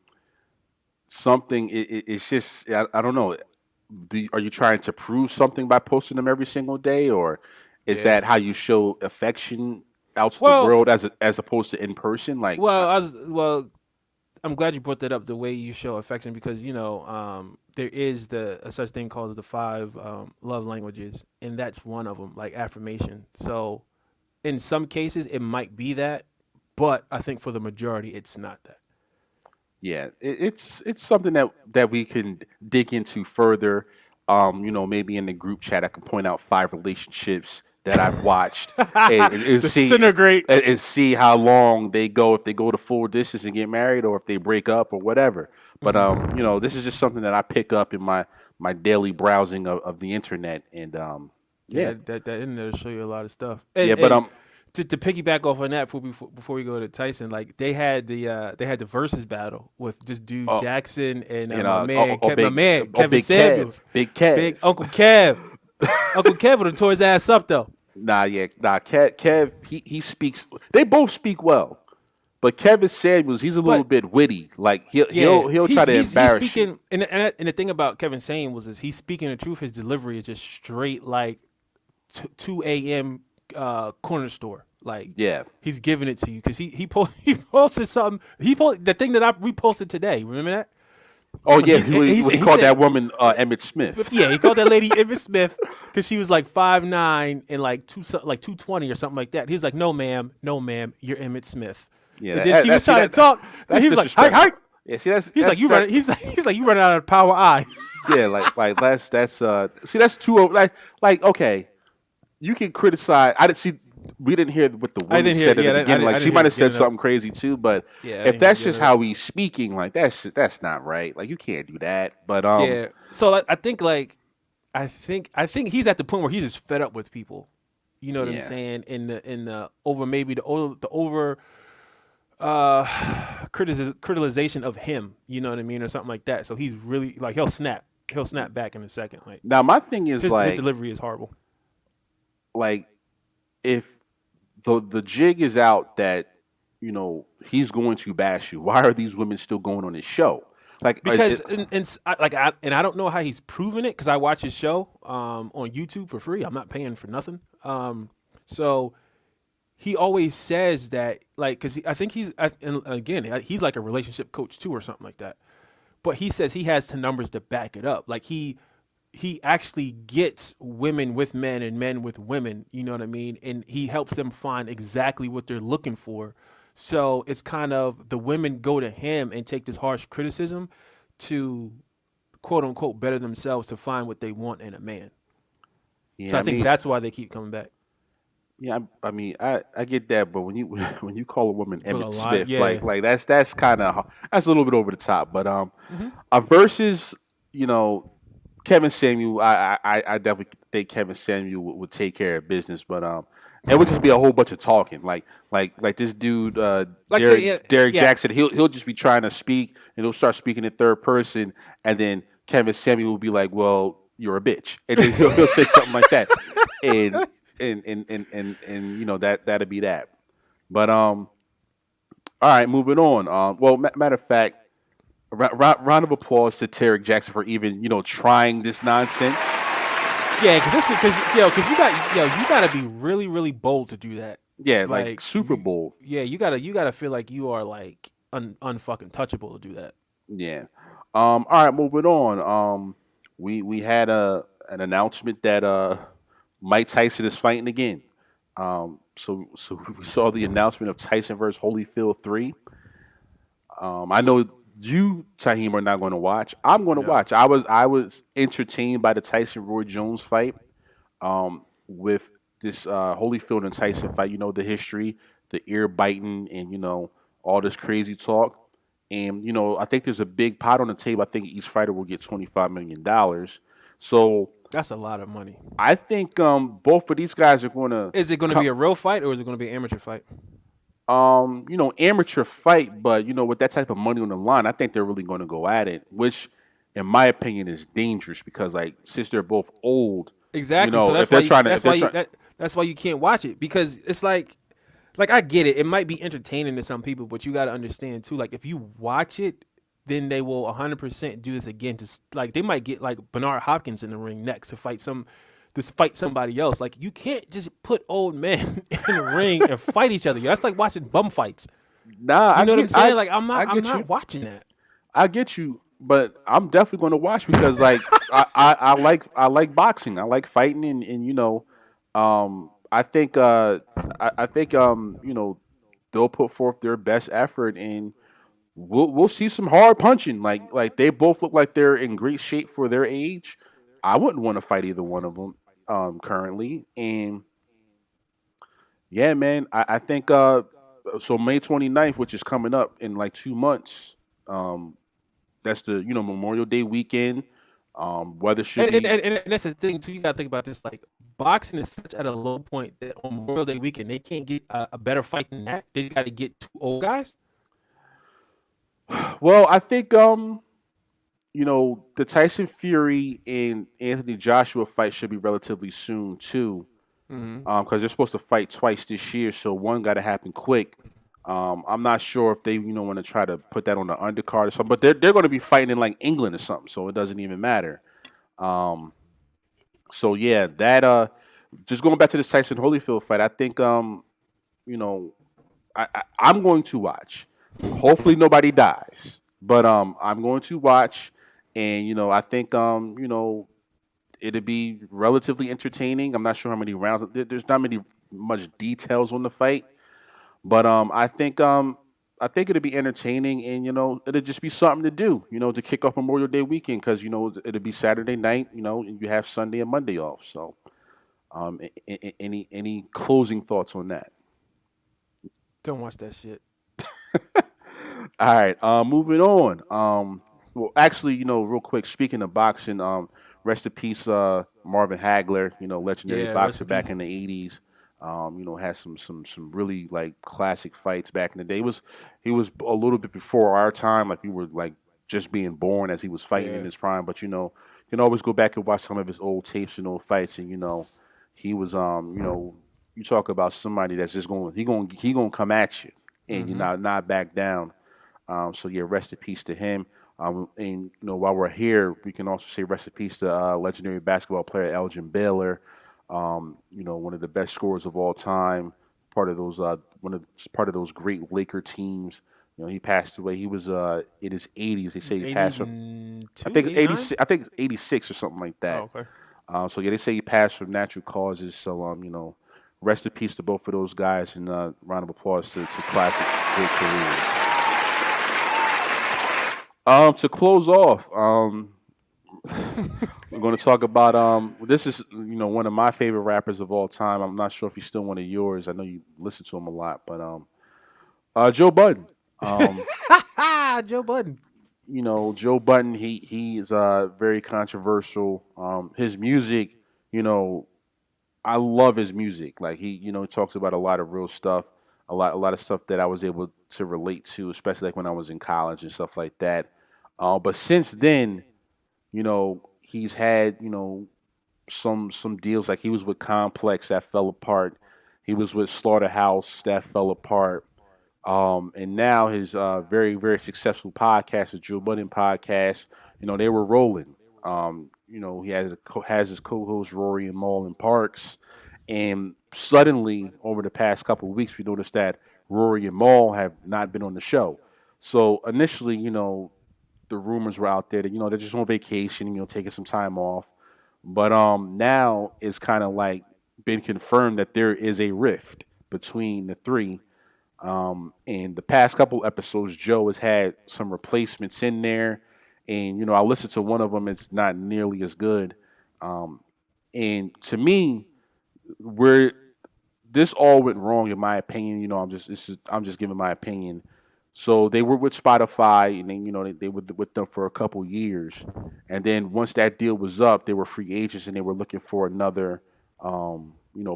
it's just I don't know. Are you trying to prove something by posting them every single day, or is that how you show affection out to the Well, world as opposed to in person? Like, I'm glad you brought that up. The way you show affection, because there is a such thing called the 5 love languages, and that's one of them, like affirmation. So, in some cases, it might be that, but I think for the majority, it's not that. yeah, it's something that we can dig into further. Maybe in the group chat, I can point out 5 relationships that I've watched and Disintegrate. and see how long they go, if they go to full distance and get married, or if they break up or whatever. But this is just something that I pick up in my daily browsing of the internet, and That internet will show you a lot of stuff. To piggyback off on that before we go to Tyson, like they had the versus battle with this dude Jackson and my man Kevin Samuels, Big Kev, big Uncle Kev. Uncle Kev would have tore his ass up though. Kev, he speaks. They both speak well, but Kevin Samuels, he's a little bit witty. Like he'll try to embarrass you. And the thing about Kevin Samuels is he's speaking the truth. His delivery is just straight like 2 a.m. Corner store. Like he's giving it to you because he posted something. The thing that I reposted today. Remember that? Oh yeah, he called that woman Emmett Smith. Yeah, he called that lady Emmett Smith because she was like 5'9" and like 220 or something like that. He's like, no ma'am, you're Emmett Smith. Yeah, and then she was trying to talk. And he was like, hi. Yeah, see, he's like, you running out of power eye. Yeah, like that's too like okay, you can criticize. We didn't hear what the woman said at the beginning. Like she might have said something crazy too, but if that's just how he's speaking, like that's not right. Like you can't do that. But so I think he's at the point where he's just fed up with people. You know what I'm saying? In the over maybe the over criticization of him. You know what I mean, or something like that. So he's really like he'll snap back in a second. Like now, my thing is his delivery is horrible. Like if the jig is out that he's going to bash you, why are these women still going on his show? Like because I don't know how he's proven it because I watch his show on YouTube for free. I'm not paying for nothing. So he always says that like because I think he's like a relationship coach too or something like that. But he says he has the numbers to back it up. Like he actually gets women with men and men with women, you know what I mean? And he helps them find exactly what they're looking for. So it's kind of the women go to him and take this harsh criticism to quote unquote better themselves to find what they want in a man. Yeah, so I think that's why they keep coming back. Yeah, I mean, I get that, but when you call a woman Emmett Smith, like that's kind of that's a little bit over the top. But a versus, Kevin Samuel, I definitely think Kevin Samuel would take care of business, but it would just be a whole bunch of talking, like this dude, Derrick Jaxn. He'll just be trying to speak, and he'll start speaking in third person, and then Kevin Samuel will be like, "Well, you're a bitch," and then he'll say something like that, and that'd be that. But all right, moving on. Well, matter of fact. Round of applause to Derrick Jaxn for even trying this nonsense. Yeah, because you got to be really really bold to do that. Yeah, like super bold. Yeah, you gotta feel like you are like unfucking touchable to do that. Yeah. All right, moving on. We had an announcement that Mike Tyson is fighting again. so we saw the announcement of Tyson versus Holyfield 3. I know you, Tahim, are not going to watch. I'm going to No. watch. I was entertained by the Tyson Roy Jones fight. With this Holyfield and Tyson fight, you know the history, the ear biting, and all this crazy talk. And I think there's a big pot on the table. I think each fighter will get $25 million. So That's a lot of money. I think both of these guys are going to Is it going to be a real fight or is it going to be an amateur fight? amateur fight, but with that type of money on the line, I think they're really going to go at it, which, in my opinion, is dangerous because since they're both old, Exactly. So that's that's why you can't watch it because it's like I get it. It might be entertaining to some people, but you got to understand too. Like if you watch it, then they will 100% do this again. They might get like Bernard Hopkins in the ring next to fight somebody else. Like you can't just put old men in the ring and fight each other. That's like watching bum fights. Nah, you know what I'm saying? I'm not watching that. I get you, but I'm definitely going to watch because I like boxing. I like fighting, and I think they'll put forth their best effort, and we'll see some hard punching. Like they both look like they're in great shape for their age. I wouldn't want to fight either one of them currently, and yeah, man, I think so May 29th, which is coming up in like 2 months. That's the Memorial Day weekend. Weather should be. And that's the thing too. You gotta think about this. Like boxing is such at a low point that on Memorial Day weekend they can't get a better fight than that. They just got to get two old guys. Well, I think the Tyson Fury and Anthony Joshua fight should be relatively soon too, because they're supposed to fight twice this year, so one got to happen quick. I'm not sure if they want to try to put that on the undercard or something, but they're going to be fighting in like England or something, so it doesn't even matter. So yeah, that just going back to this Tyson Holyfield fight, I think I'm going to watch. Hopefully nobody dies, but I'm going to watch, and I think it'll be relatively entertaining. I'm not sure how many rounds. There's not much details on the fight, but I think it'll be entertaining, and it'll just be something to do, to kick off Memorial Day weekend because it'll be Saturday night, and you have Sunday and Monday off. So, any closing thoughts on that? Don't watch that shit. All right, moving on. Well, actually, real quick, speaking of boxing, rest in peace, Marvin Hagler, legendary boxer back in the 80s. Had some really like classic fights back in the day. He was a little bit before our time, like we were like just being born as he was fighting in his prime. But you can always go back and watch some of his old tapes and old fights, and he was you talk about somebody that's just he gonna come at you and you not back down. So yeah, rest in peace to him. And while we're here, we can also say rest in peace to legendary basketball player Elgin Baylor. One of the best scorers of all time. Part of those great Laker teams. He passed away. He was in his 80s. They say he passed from. I think 86. I think 86 or something like that. Oh, okay. So yeah, they say he passed from natural causes. So rest in peace to both of those guys, and round of applause to classic great careers. To close off, we're going to talk about this is one of my favorite rappers of all time. I'm not sure if he's still one of yours. I know you listen to him a lot, but Joe Budden. Joe Budden. Joe Budden. He is very controversial. His music, I love his music. Like he talks about a lot of real stuff, a lot of stuff that I was able to relate to, especially like when I was in college and stuff like that. But since then, he's had, some deals. Like he was with Complex that fell apart. He was with Slaughterhouse that fell apart. And now his very, very successful podcast, the Joe Budden Podcast, they were rolling. He has his co-host Rory and Marlon Parks. And suddenly, over the past couple of weeks, we noticed that Rory and Maul have not been on the show. So initially, the rumors were out there that, they're just on vacation, taking some time off. But now it's kind of like been confirmed that there is a rift between the three. And the past couple episodes, Joe has had some replacements in there, and I listened to one of them. It's not nearly as good. Um, and to me, where this all went wrong, in my opinion, I'm just giving my opinion. So they were with Spotify, and then they were with them for a couple years, and then once that deal was up, they were free agents, and they were looking for another,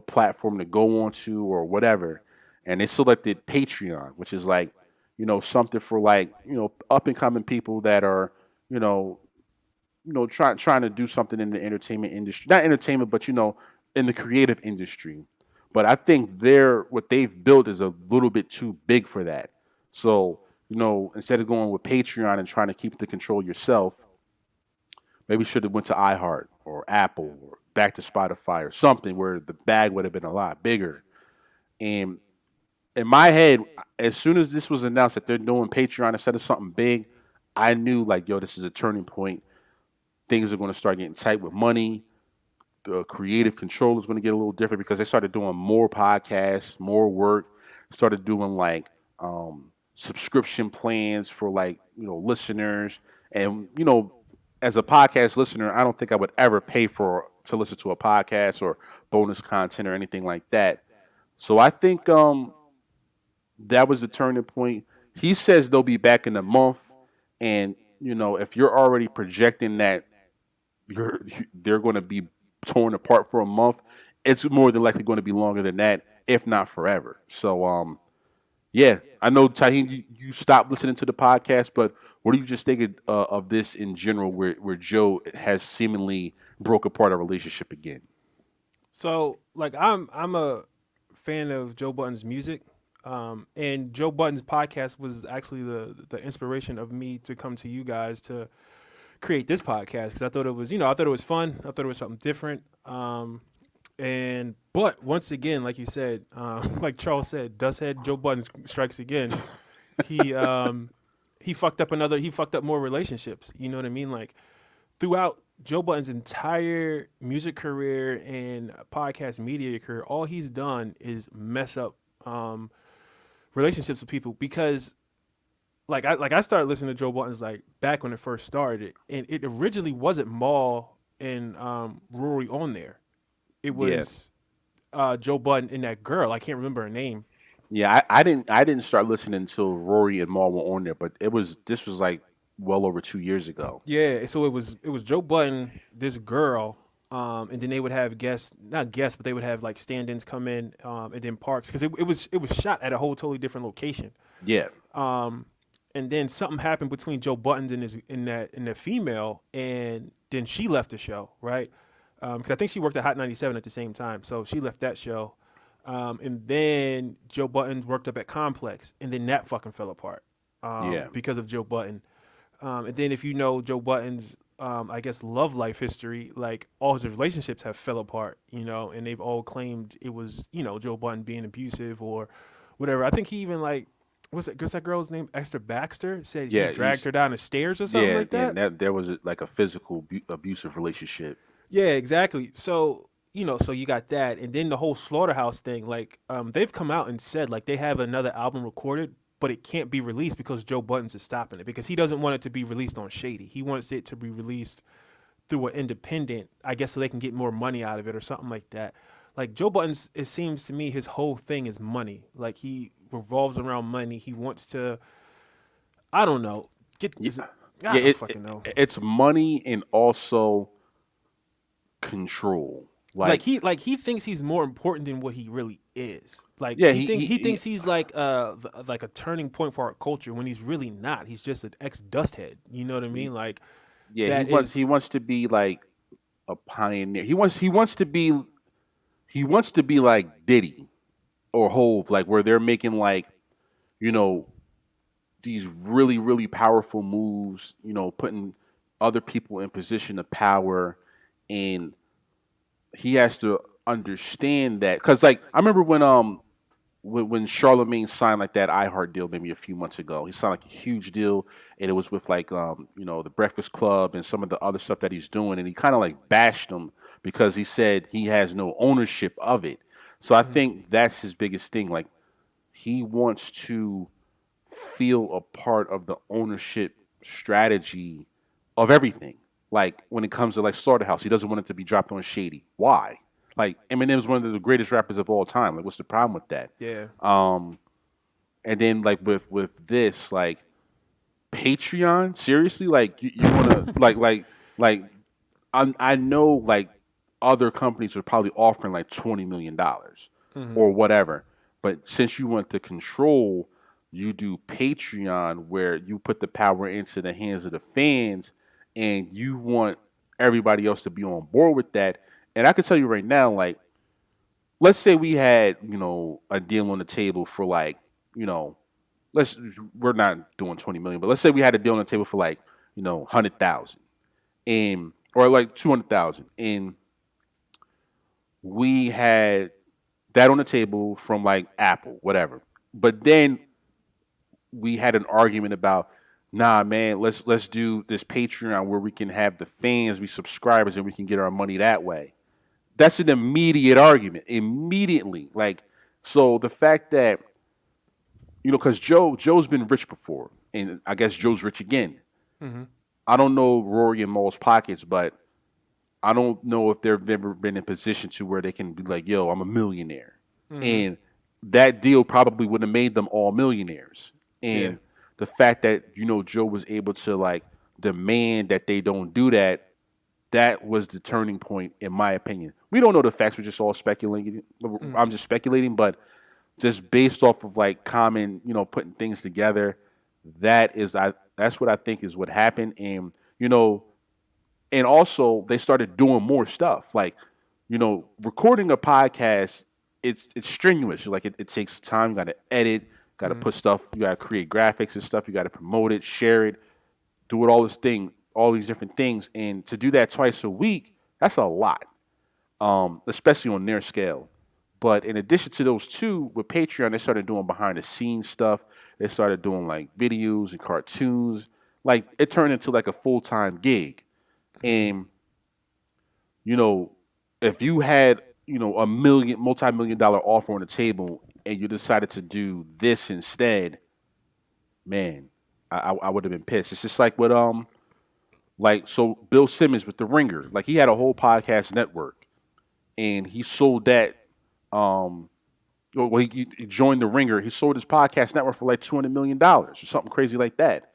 platform to go on to or whatever, and they selected Patreon, which is like, something for like up and coming people that are, you know, trying to do something in the entertainment industry, not entertainment, but in the creative industry. But I think what they've built is a little bit too big for that. So, instead of going with Patreon and trying to keep the control yourself, maybe should have went to iHeart or Apple or back to Spotify or something where the bag would have been a lot bigger. And in my head, as soon as this was announced that they're doing Patreon instead of something big, I knew like, yo, this is a turning point. Things are going to start getting tight with money. The creative control is going to get a little different because they started doing more podcasts, more work, started doing like subscription plans for like, listeners. And, as a podcast listener, I don't think I would ever pay to listen to a podcast or bonus content or anything like that. So I think that was the turning point. He says they'll be back in a month. And, if you're already projecting that they're going to be torn apart for a month, it's more than likely going to be longer than that, if not forever. So, yeah, I know, Tahim, you stopped listening to the podcast, but what do you just think of this in general, where Joe has seemingly broke apart a relationship again? So, like, I'm a fan of Joe Budden's music, and Joe Budden's podcast was actually the inspiration of me to come to you guys to create this podcast, because I thought it was, I thought it was fun. I thought it was something different. But once again, like you said, like Charles said, Dusthead Joe Budden strikes again. He fucked up more relationships. You know what I mean? Like, throughout Joe Budden's entire music career and podcast media career, all he's done is mess up relationships with people, because I started listening to Joe Budden's like back when it first started, and it originally wasn't Maul and Rory on there. It was Joe Budden and that girl. I can't remember her name. Yeah, I didn't start listening until Rory and Maul were on there, but this was like well over 2 years ago. Yeah, so it was Joe Budden, this girl, and then they would have not guests, but they would have like stand-ins come in, and then Parks, because it was shot at a whole totally different location. Yeah. And then something happened between Joe Budden and that female, and then she left the show, right? Because I think she worked at Hot 97 at the same time, so she left that show. And then Joe Budden worked up at Complex, and then that fucking fell apart. Because of Joe Budden. And then if you know Joe Budden's, I guess, love life history, like all his relationships have fell apart, and they've all claimed it was, Joe Budden being abusive or whatever. I think he even like, what's that girl's name? Esther Baxter said he dragged her down the stairs or something like that. Yeah, there was like a physical abusive relationship. Yeah, exactly. So, so you got that. And then the whole Slaughterhouse thing, like, they've come out and said, like, they have another album recorded, but it can't be released because Joe Budden's is stopping it, because he doesn't want it to be released on Shady. He wants it to be released through an independent, I guess, so they can get more money out of it or something like that. Like, Joe Budden's, it seems to me, his whole thing is money. Like, he revolves around money. He wants to, I don't know. I don't fucking know. It's money and also control. Like he thinks he's more important than what he really is. Like he thinks he's like a turning point for our culture when he's really not. He's just an ex dust head. You know what I mean? Like, yeah, he wants to be like a pioneer. He wants to be like Diddy or Hove, like where they're making like, these really, really powerful moves, putting other people in position of power, and he has to understand that, because like I remember when Charlemagne signed like that iHeart deal maybe a few months ago. He signed like a huge deal, and it was with like the Breakfast Club and some of the other stuff that he's doing, and he kind of like bashed him because he said he has no ownership of it. So I think that's his biggest thing. Like, he wants to feel a part of the ownership strategy of everything. Like, when it comes to like Slaughterhouse, he doesn't want it to be dropped on Shady. Why? Like, Eminem is one of the greatest rappers of all time. Like, what's the problem with that? Yeah. And then like with this, like Patreon, seriously, like you want to like I know like other companies are probably offering like $20 million or whatever, but since you want the control, you do Patreon where you put the power into the hands of the fans, and you want everybody else to be on board with that. And I can tell you right now, like, let's say we had, a deal on the table for like, you know, we're not doing 20 million, but let's say we had a deal on the table for like, 100,000 and or like 200,000, and we had that on the table from like Apple, whatever. But then we had an argument about, nah, man, let's do this Patreon where we can have the fans be subscribers and we can get our money that way. That's an immediate argument, immediately. Like, so the fact that, because Joe's been rich before, and I guess Joe's rich again. I don't know Rory and Maul's pockets, but I don't know if they've ever been in a position to where they can be like, yo, I'm a millionaire. And that deal probably would have made them all millionaires. And the fact that, Joe was able to like demand that they don't do that, that was the turning point, in my opinion. We don't know the facts. We're just all speculating. I'm just speculating, but just based off of like common, putting things together, that's what I think is what happened. And, and also they started doing more stuff. Like, recording a podcast, it's strenuous. Like it takes time. You got to edit, got to put stuff, you got to create graphics and stuff. You got to promote it, share it, do it, all these different things. And to do that twice a week, that's a lot, especially on their scale. But in addition to those two, with Patreon, they started doing behind the scenes stuff. They started doing like videos and cartoons. Like, it turned into like a full-time gig. And, if you had, a multi-million-dollar offer on the table and you decided to do this instead, man, I would have been pissed. It's just like with, so Bill Simmons with The Ringer. Like, he had a whole podcast network and he sold that. He joined The Ringer. He sold his podcast network for like $200 million or something crazy like that.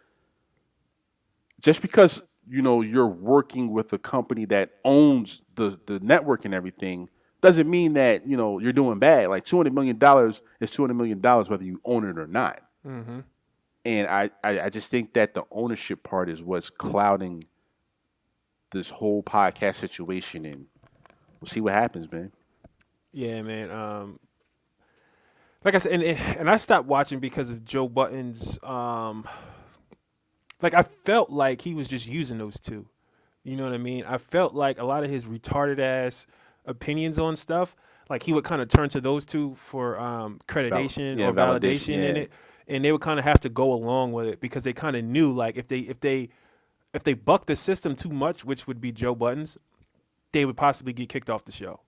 Just because, you're working with a company that owns the network and everything doesn't mean that, you're doing bad. Like, $200 million is $200 million whether you own it or not. And I just think that the ownership part is what's clouding this whole podcast situation, and we'll see what happens, man. Yeah, man. Like I said, and I stopped watching because of Joe Budden's. Like, I felt like he was just using those two. You know what I mean? I felt like a lot of his retarded ass opinions on stuff, like he would kind of turn to those two for accreditation or validation in it, and they would kind of have to go along with it because they kind of knew, like, if they bucked the system too much, which would be Joe Budden's, they would possibly get kicked off the show.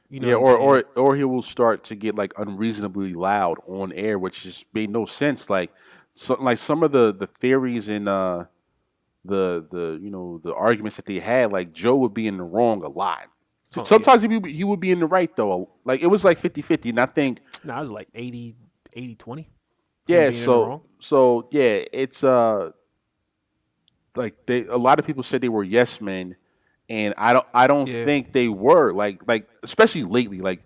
Or he will start to get like unreasonably loud on air, which just made no sense. Like, some of the theories and the arguments that they had, like Joe would be in the wrong a lot. Sometimes he would be in the right though. Like, it was like 50-50, and I think it was like 80-20. Yeah, so yeah, it's like a lot of people said they were yes men. And I don't think they were like especially lately, like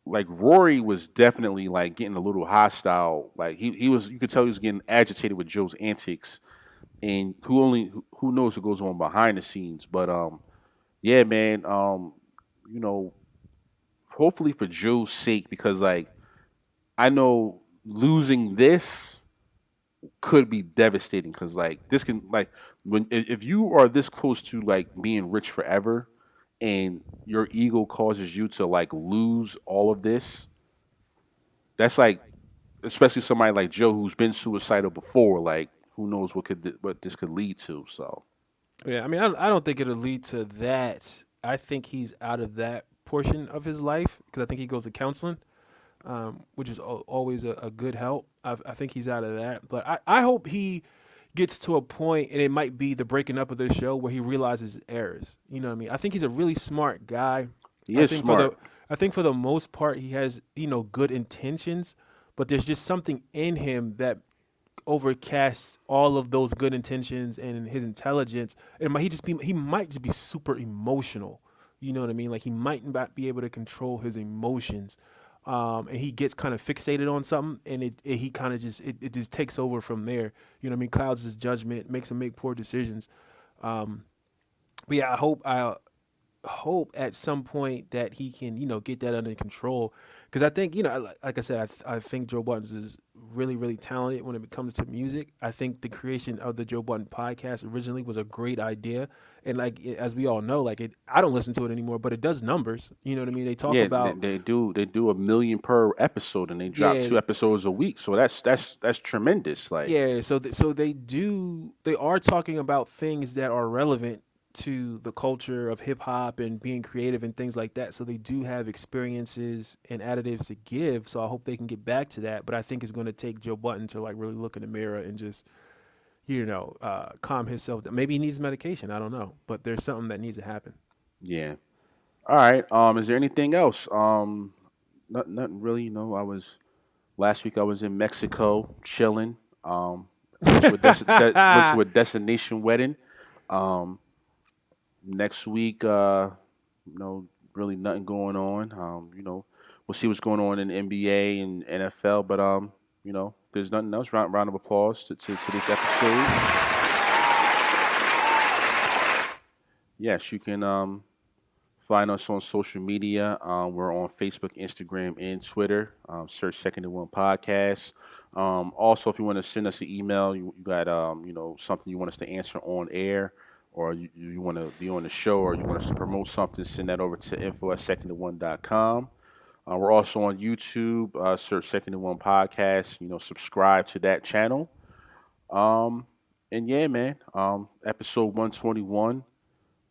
Rory was definitely like getting a little hostile. Like he was, you could tell he was getting agitated with Joe's antics, and who knows what goes on behind the scenes. But yeah, man, hopefully for Joe's sake, because like I know losing this could be devastating, because like this can, like, if you are this close to like being rich forever and your ego causes you to like lose all of this, that's like, especially somebody like Joe who's been suicidal before, like who knows what this could lead to. So yeah, I mean, I don't think it'll lead to that. I think he's out of that portion of his life because I think he goes to counseling, which is always a good help. I think he's out of that. But I hope he gets to a point, and it might be the breaking up of this show, where he realizes his errors. You know what I mean? I think he's a really smart guy. He is smart. I think for the most part, he has, good intentions, but there's just something in him that overcasts all of those good intentions and his intelligence. And he might just be super emotional. You know what I mean? Like, he might not be able to control his emotions. And he gets kind of fixated on something, and he kind of it just takes over from there. You know what I mean? Clouds his judgment, makes him make poor decisions. But yeah, I hope at some point that he can, get that under control. Because I think, like I said, I think Joe Budden is really, really talented when it comes to music. I think the creation of the Joe Budden podcast originally was a great idea. And as we all know, I don't listen to it anymore, but it does numbers. You know what I mean? They talk about they do 1 million per episode, and they drop 2 episodes a week. So that's tremendous. So they are talking about things that are relevant to the culture of hip hop and being creative and things like that. So they do have experiences and additives to give. So I hope they can get back to that. But I think it's going to take Joe Budden to really look in the mirror and just, calm himself down. Maybe he needs medication. I don't know. But there's something that needs to happen. Yeah. All right. Is there anything else? Nothing really. Last week I was in Mexico chilling. Went to a destination wedding. Next week, really nothing going on. We'll see what's going on in the NBA and NFL. But there's nothing else. Round of applause to this episode. Yes, you can find us on social media. We're on Facebook, Instagram, and Twitter. Search Second and One Podcast. Also, if you want to send us an email, you got something you want us to answer on air, or you want to be on the show, or you want us to promote something, send that over to info@secondandone.com. We're also on YouTube. Search Second and One Podcast. Subscribe to that channel. And yeah, man. Episode 121.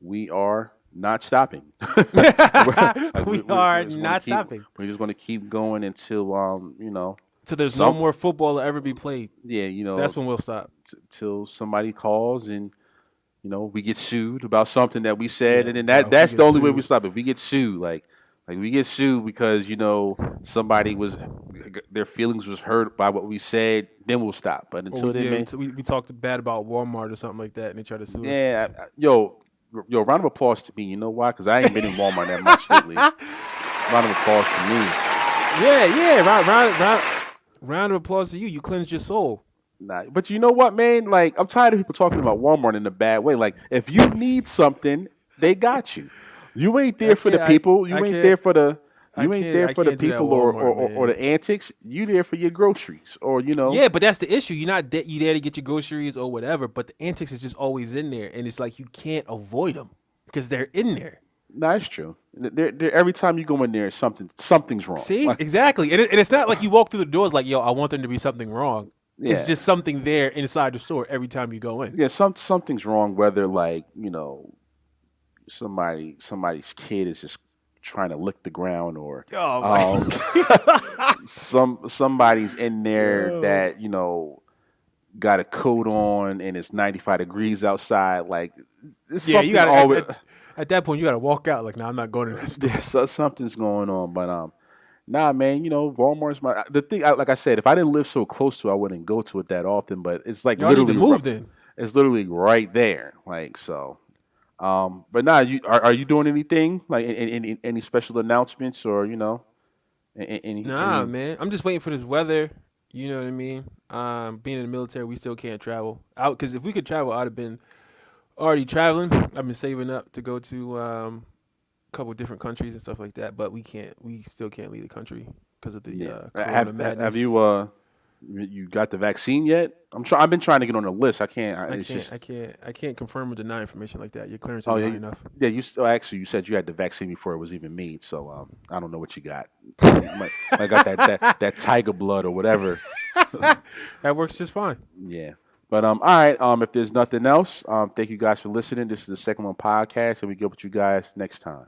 We are not stopping. We are not stopping. We're just going to keep going until So there's no more football to ever be played. Yeah, that's when we'll stop. Till somebody calls and we get sued about something that we said, and then that's the only way we stop. If we get sued, like we get sued because somebody their feelings was hurt by what we said, then we'll stop. But until then, we talked bad about Walmart or something like that, and they tried to sue us. Yeah, yo, round of applause to me. You know why? Because I ain't been in Walmart that much lately. Round of applause to me. Yeah. Round of applause to you. You cleansed your soul. Nah, but you know what, man? I'm tired of people talking about Walmart in a bad way. If you need something, they got you. You ain't there for the people. You ain't there for the people or the antics. You there for your groceries or Yeah, but that's the issue. You're not you there to get your groceries or whatever. But the antics is just always in there, and it's like you can't avoid them because they're in there. No, it's true. They're, every time you go in there, something's wrong. See, exactly, and it's not like you walk through the doors like, yo, I want there to be something wrong. Yeah. It's just something there inside the store every time you go in. Yeah, something's wrong. Whether somebody's kid is just trying to lick the ground, or somebody's in there that got a coat on and it's 95 degrees outside. You got at that point you got to walk out. I'm not going to that store. So something's going on, but nah, man. Walmart's the thing. Like I said, if I didn't live so close to it, I wouldn't go to it that often. But it's literally moved in. It's literally right there. So. But nah, are you doing anything any special announcements or any? Nah, man. I'm just waiting for this weather. You know what I mean? Being in the military, we still can't travel out because if we could travel, I'd have been already traveling. I've been saving up to go to a couple of different countries and stuff like that, but we can't. We still can't leave the country because of the corona madness. Have you got the vaccine yet? I've been trying to get on the list. I can't. I can't confirm or deny information like that. Your clearance is not enough. Yeah, you said you had the vaccine before it was even made. So I don't know what you got. I got that tiger blood or whatever. That works just fine. Yeah. But all right. If there's nothing else, thank you guys for listening. This is the Second One Podcast, and we get with you guys next time.